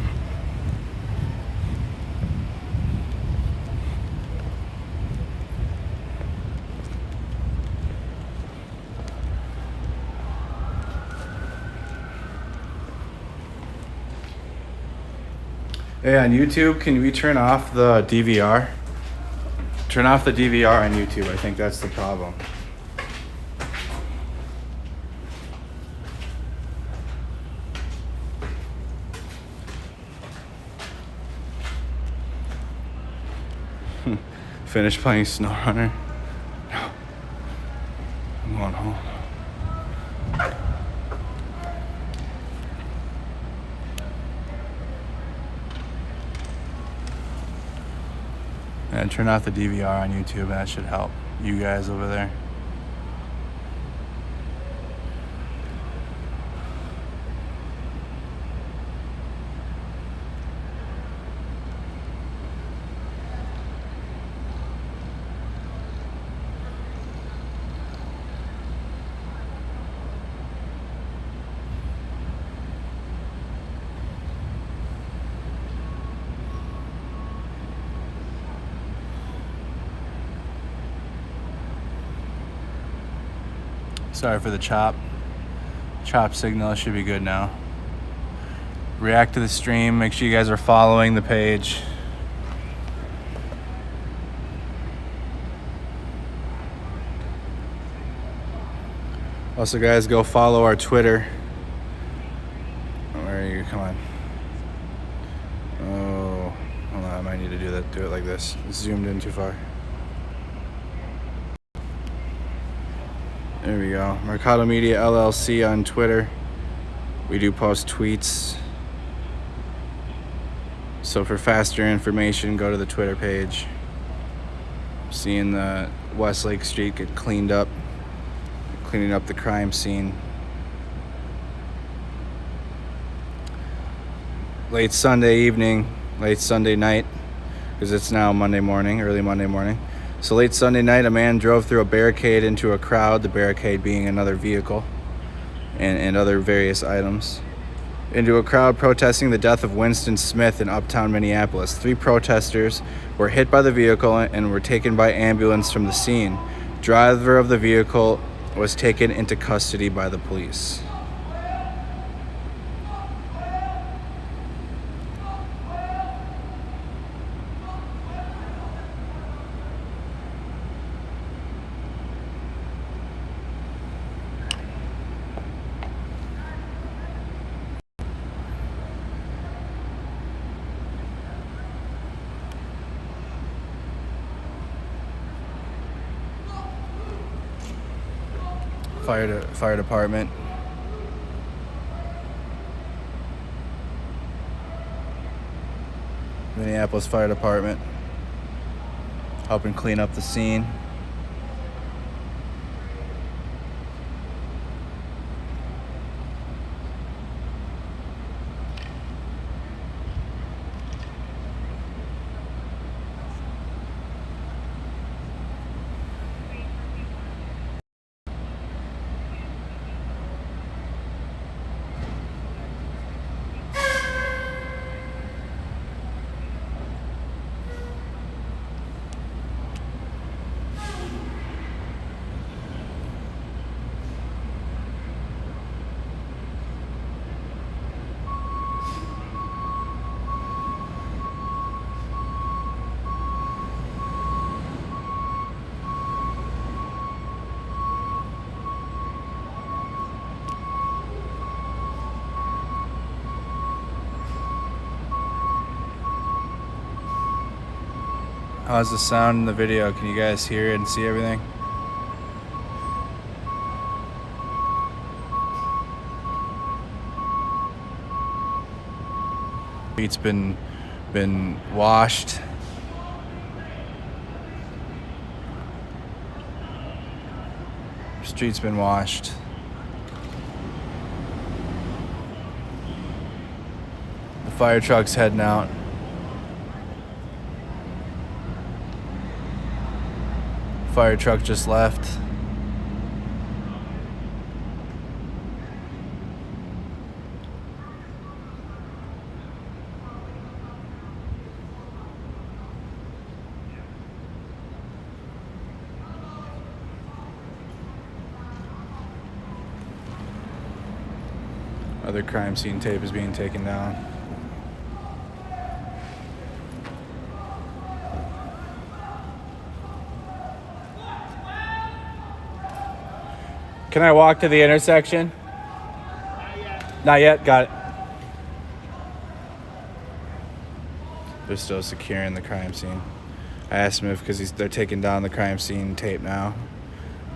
Hey, on YouTube, can we turn off the DVR? Turn off the DVR on YouTube. I think that's the problem. Finish playing SnowRunner? No. I'm going home. And turn off the DVR on YouTube, and that should help you guys over there. Sorry for the chop signal. It should be good now. React to the stream. Make sure you guys are following the page. Also, guys, go follow our Twitter. Where are you? Come on. Oh, hold on. I might need to do that. Do it like this. It's zoomed in too far. There we go. Mercado Media LLC on Twitter. We do post tweets. So for faster information, go to the Twitter page. Seeing the Westlake Street get cleaned up. Cleaning up the crime scene. Late Sunday evening, late Sunday night, because it's now Monday morning, early Monday morning. So late Sunday night, a man drove through a barricade into a crowd, the barricade being another vehicle and other various items, into a crowd protesting the death of Winston Smith in Uptown Minneapolis. 3 protesters were hit by the vehicle and were taken by ambulance from the scene. Driver of the vehicle was taken into custody by the police. Fire department. Minneapolis Fire Department helping clean up the scene. How's the sound in the video? Can you guys hear it and see everything? Street's been washed. Street's been washed. The fire truck's heading out. Fire truck just left. Other crime scene tape is being taken down. Can I walk to the intersection? Not yet. Got it. They're still securing the crime scene. I asked him if, because they're taking down the crime scene tape now.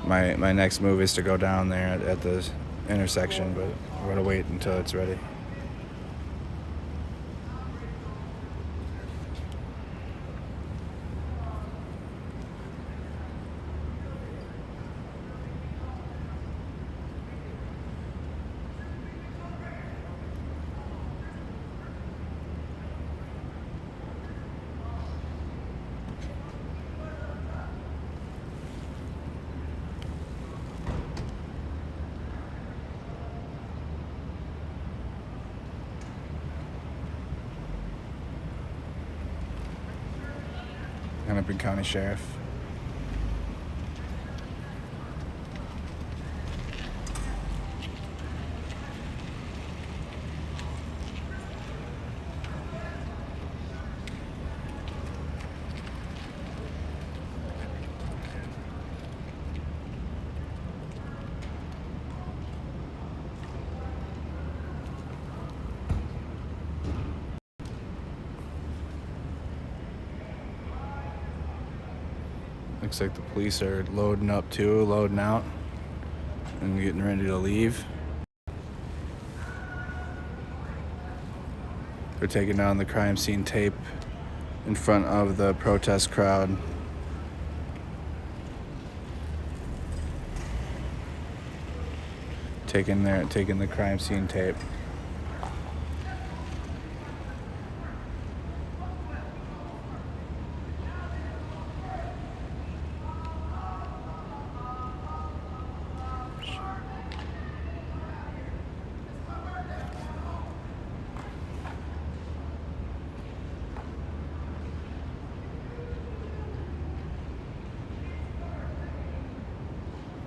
My next move is to go down there at the intersection, but we're gonna wait until it's ready. Hennepin County Sheriff. Looks like the police are loading up too, loading out, and getting ready to leave. They're taking down the crime scene tape in front of the protest crowd. Taking the crime scene tape.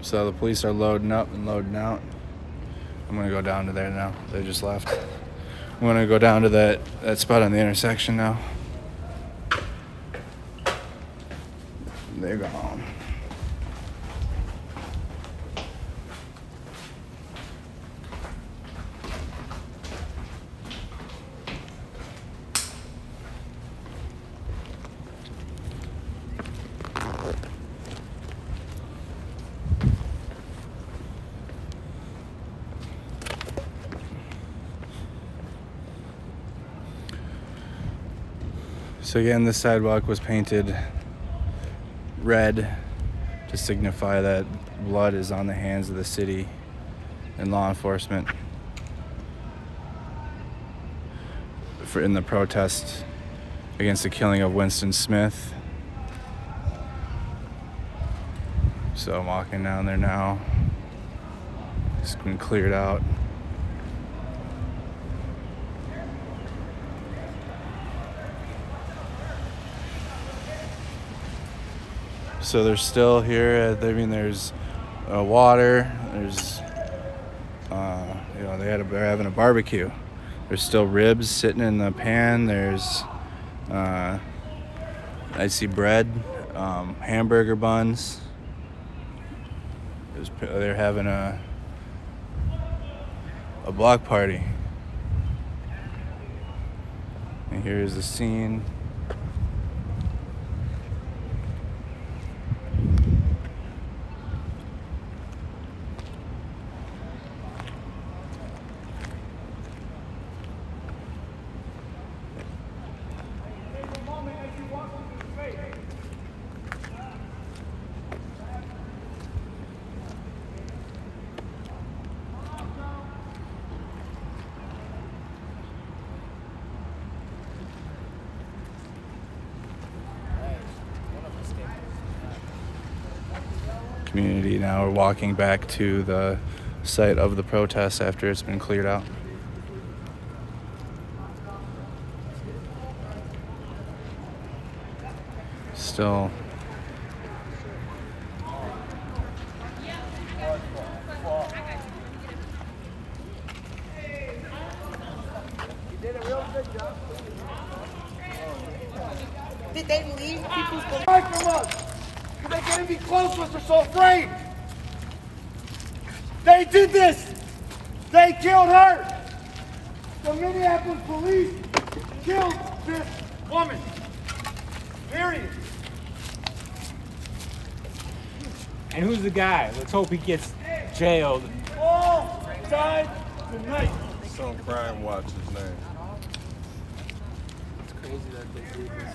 So the police are loading up and loading out. I'm gonna go down to there now. They just left. I'm gonna go down to that spot on the intersection now. They're gone. So again, this sidewalk was painted red to signify that blood is on the hands of the city and law enforcement in the protest against the killing of Winston Smith. So I'm walking down there now. It's been cleared out. So they're still here. I mean, there's water. There's, they're having a barbecue. There's still ribs sitting in the pan. There's, I see bread, hamburger buns. They're having a block party. And here's the scene. Community now are walking back to the site of the protest after it's been cleared out. Still Did they leave people's Away from us! Because they can't be close to us, they're so afraid! They did this! They killed her! The Minneapolis police killed this woman! Period! And who's the guy? Let's hope he gets jailed. All died tonight! Some crime watch his name. It's crazy that they do this.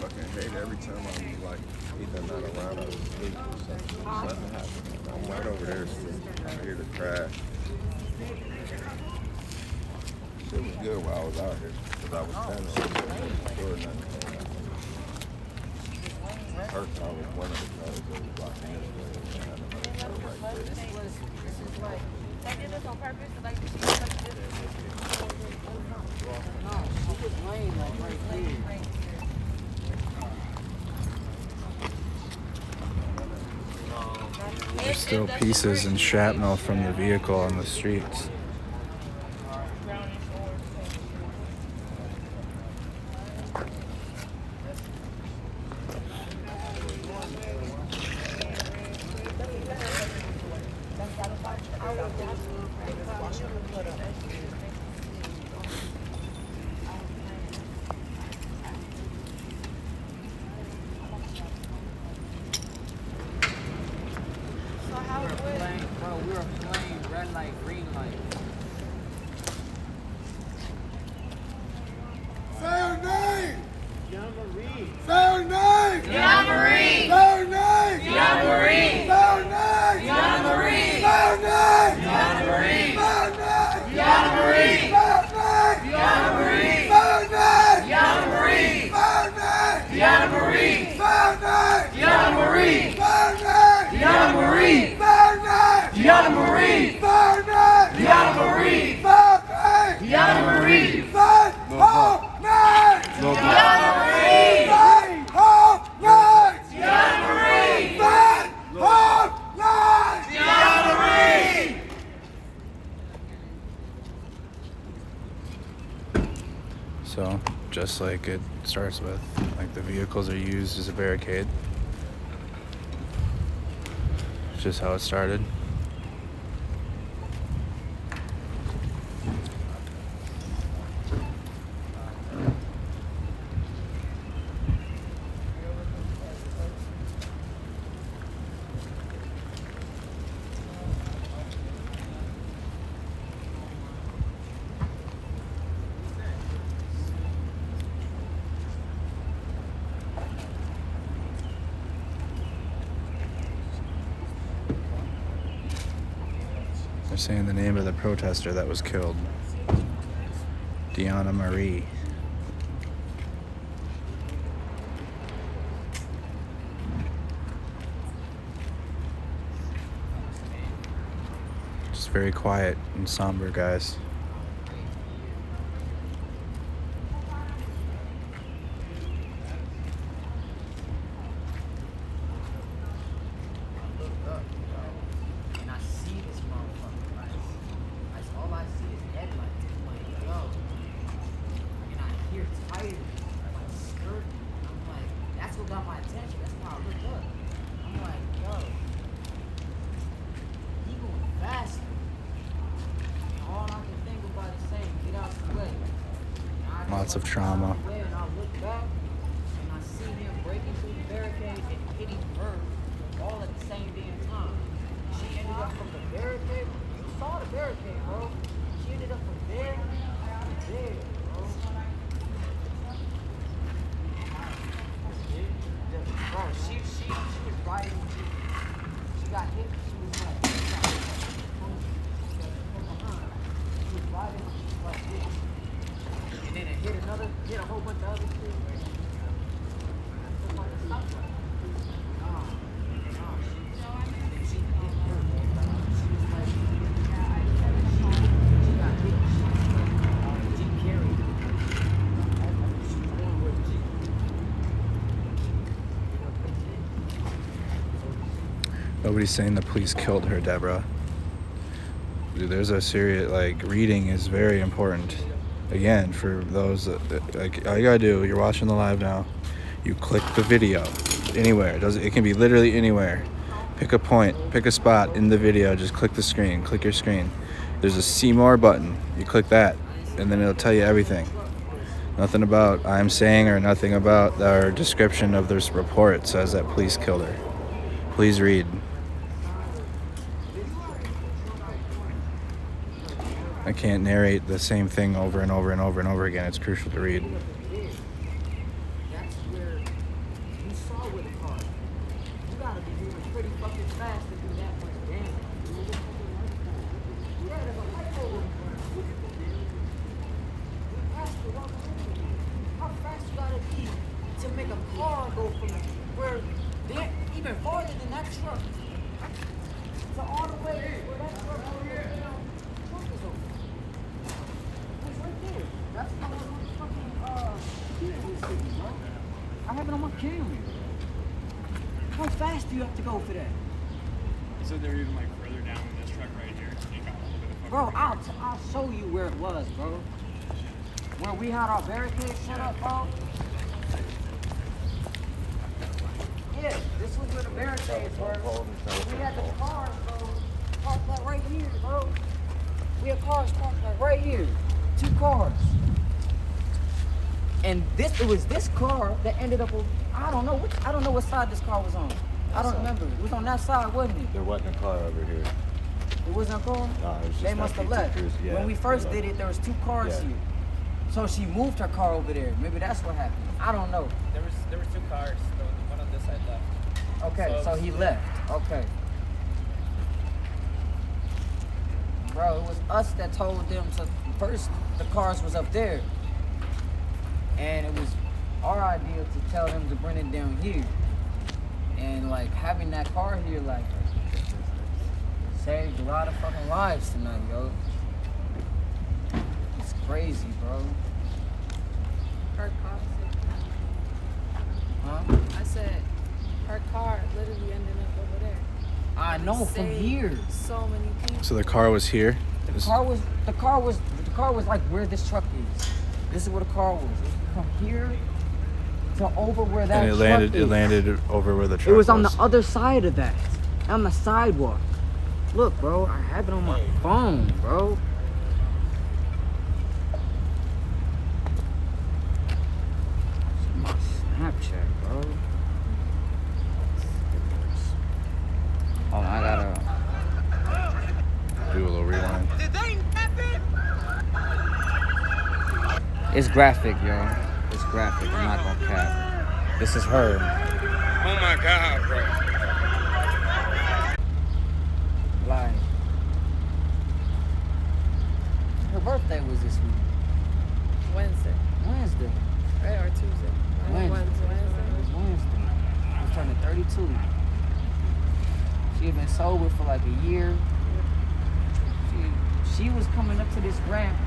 Fucking hate every time I'm like either not around or asleep or something. Something happens. I'm right over there asleep. I hear the crash. Shit was good while I was out here because I was standing there nothing. First I was one of the cars that was blocking this way. And I had another car right there. They did this on purpose to like There's still pieces and shrapnel from the vehicle on the streets. We were playing red light, green light. Say her name! Deanna Marie! Say her name! Deanna Marie! Say her name! Deanna Marie! Say her name! Deanna Marie! Say her name! Deanna Marie! Say her name! Deanna Marie! Say her name! Deanna Marie! Say her name! Deanna Marie! Say her name! Deanna Marie! Say her name! Deanna Marie! Say her name! Deanna Marie! Say her name! Deanna Marie! Say her name! Deanna Marie! Say her name! Deanna Marie! Say her name! Deanna Marie! Say her name! Deanna Marie! Say her name! Deanna Marie! So, just like it starts with, like the vehicles are used as a barricade. It's just how it started. They're saying the name of the protester that was killed. Deanna Marie. Just very quiet and somber, guys. And I see this motherfucker, right? All I see is headlights. I'm like, yo. And I hear tires, like, skirting. I'm like, that's what got my attention. That's why I looked up. I'm like, yo. He going faster. And all I can think about is saying, get out the way. Lots of trauma. And I look back, and I see him breaking through the barricade and hitting her all at the same damn time. She ended up from the barricade. You saw the barricade, bro. She ended up from there to there, bro. Bro, she was riding. She got hit. She was like, from behind. She was riding. She was like this. And then it hit a whole bunch of other shit. Just like a stop sign. Nobody's saying the police killed her, Deborah. Dude, there's a serious, like, reading is very important. Again, for those that, like, all you gotta do, you're watching the live now, you click the video anywhere. It can be literally anywhere. Pick a point, pick a spot in the video, just click the screen, click your screen. There's a see more button. You click that, and then it'll tell you everything. Nothing about I'm saying or nothing about our description of this report says that police killed her. Please read. I can't narrate the same thing over and over and over and over again. It's crucial to read. That's where you saw with the car. You gotta be moving pretty fucking fast to do that much damage. Yeah, there's a light pole in front of you. How fast you gotta be to make a car go from where they're even farther than that truck to all the way where that truck is over. It's right there. That's how the fucking bro. I have it on my camera. How fast do you have to go for that? So they're even like further down in this truck right here. You got a little bit of fucking Bro, I'll show you where it was, bro. Where we had our barricade set up, bro. Yeah, this was where the barricades were. We had the cars, bro, parked like right here, bro. We had cars parked like right here. 2 cars. And it was this car that ended up with, I don't know what side this car was on. I don't remember. It was on that side, wasn't it? There wasn't a car over here. It wasn't a car? No, it was just They must have left. Yeah, when we first did it, there was 2 cars Yeah. here. So she moved her car over there. Maybe that's what happened. I don't know. There was 2 cars. The one on this side left. Okay, so he left. Okay. Bro, it was us that told them to first the cars was up there. And it was our idea to tell them to bring it down here. And like having that car here like saved a lot of fucking lives tonight, yo. It's crazy, bro. Her car. Huh? I said, her car literally ended up over there. I know from here. So many people. So the car was here. The car was like where this truck is. This is where the car was. It was from here to over where that And it truck landed. is. It landed over where the truck It was on the other side of that, on the sidewalk. Look, bro, I have it on my phone, bro. It's my Snapchat, bro. Hold on, I gotta do a little rewind. It's graphic, yo. It's graphic. I'm not gonna cap. This is her. Oh my God, bro. Like, her birthday was this week. Wednesday. Wednesday. Right, or Tuesday. Wednesday. It was Wednesday. I was turning 32. She had been sober for like a year. She was coming up to this ramp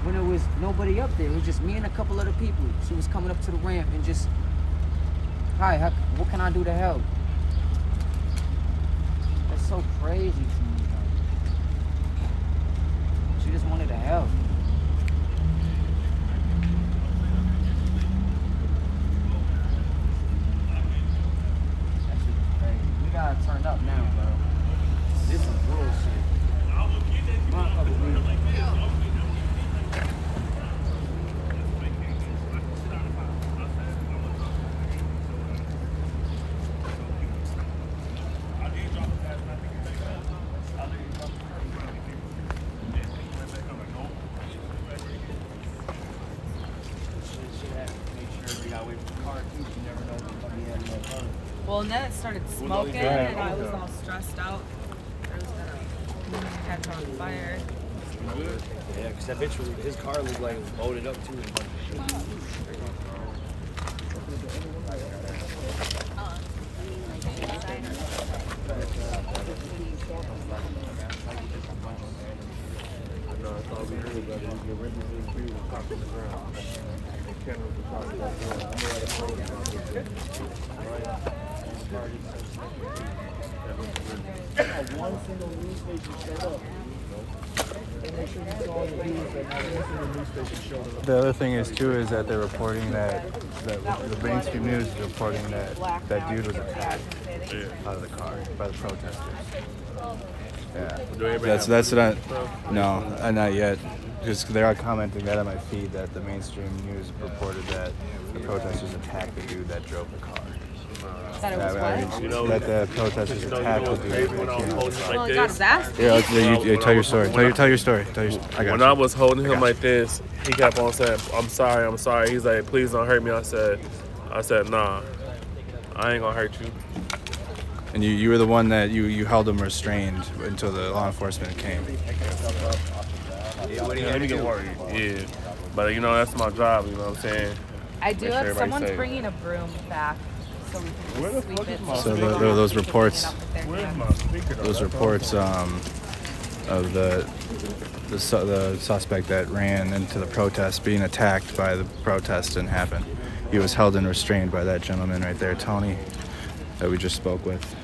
when there was nobody up there. It was just me and a couple other people. She was coming up to the ramp and just, hi, what can I do to help? That's so crazy to me. Like, she just wanted to help. That shit is crazy. We gotta turn up now, bro. This is bullshit. Well, and then it started smoking, and I was all stressed out. I was gonna catch on fire. Yeah, because that bitch, his car looked like it was loaded up too. I thought we heard about it. The witnesses, we were popping the ground. The cameras were popping the ground. I know I told you about this. One single news station showed up. Make sure you saw the news that not one single news station showed up. The other thing is too is that they're reporting that the mainstream news is reporting that dude was attacked out of the car by the protesters. Yeah, that's not. No, not yet. Just they are commenting that on my feed that the mainstream news reported that the protesters attacked the dude that drove the car. That it was what? That the protesters attacked the dude. Well, he got his ass beat. Yeah, tell your story. Tell your story. When I was holding him like this, he kept on saying, I'm sorry. He's like, please don't hurt me. I said, nah, I ain't gonna hurt you. And you were the one that you held him restrained until the law enforcement came. Let me get worried. Yeah. But you know, that's my job, you know what I'm saying? I do Make sure have everybody's someone's safe. bringing a broom back so we can sweep it. So those reports of the suspect that ran into the protest being attacked by the protest didn't happen. He was held and restrained by that gentleman right there, Tony, that we just spoke with.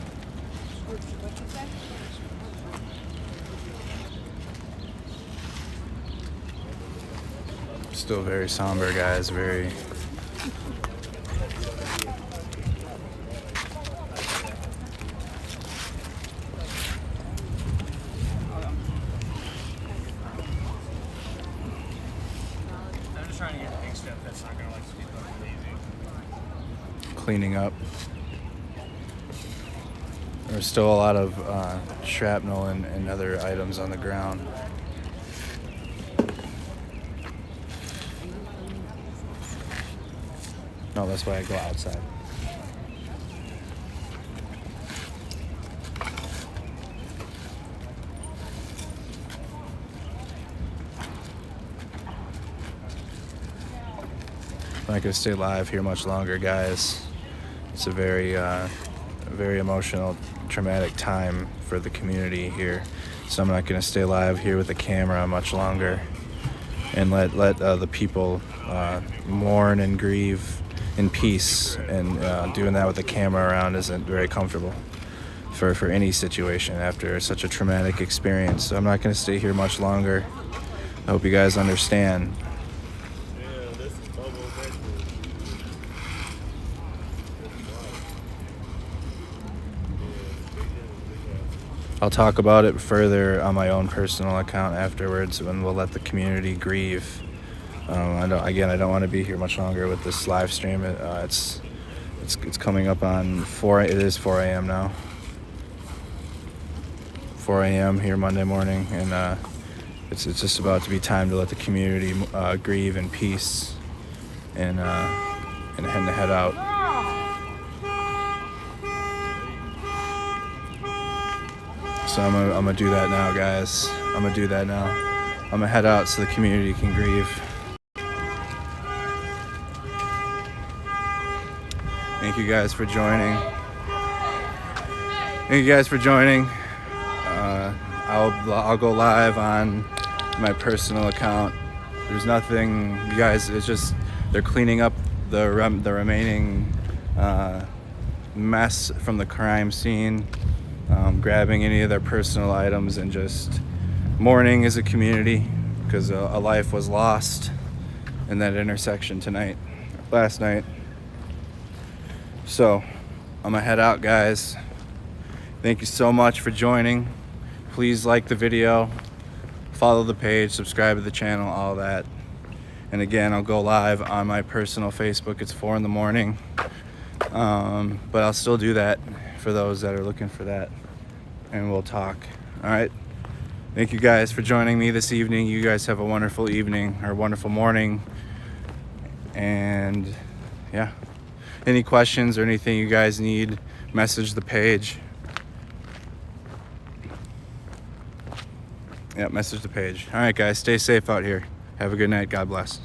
Still very somber, guys. Very. I'm just trying to get the big stuff that's not gonna like sweep up lazy. Cleaning up. There's still a lot of shrapnel and other items on the ground. No, that's why I go outside. I'm not gonna stay live here much longer, guys. It's a very emotional, traumatic time for the community here. So I'm not gonna stay live here with the camera much longer, and let the people mourn and grieve in peace. And doing that with the camera around isn't very comfortable for any situation after such a traumatic experience. So I'm not gonna stay here much longer. I hope you guys understand. I'll talk about it further on my own personal account afterwards, when we'll let the community grieve. I don't want to be here much longer with this live stream. It's coming up on 4. It is 4 a.m. now. 4 a.m. here Monday morning, and it's just about to be time to let the community grieve in peace and head out. So I'm gonna do that now, guys. I'm gonna do that now. I'm gonna head out so the community can grieve. Thank you guys for joining. Thank you guys for joining. I'll go live on my personal account. There's nothing, you guys. It's just they're cleaning up the remaining mess from the crime scene. Grabbing any of their personal items and just mourning as a community because a life was lost in that intersection last night. So I'm gonna head out, guys. Thank you so much for joining. Please like the video, follow the page, subscribe to the channel, all that. And again, I'll go live on my personal Facebook. It's 4 in the morning, but I'll still do that for those that are looking for that, and we'll talk. All right, thank you guys for joining me this evening. You guys have a wonderful evening or wonderful morning, and yeah, any questions or anything you guys need, message the page. Yeah, message the page. All right, guys, stay safe out here. Have a good night. God bless.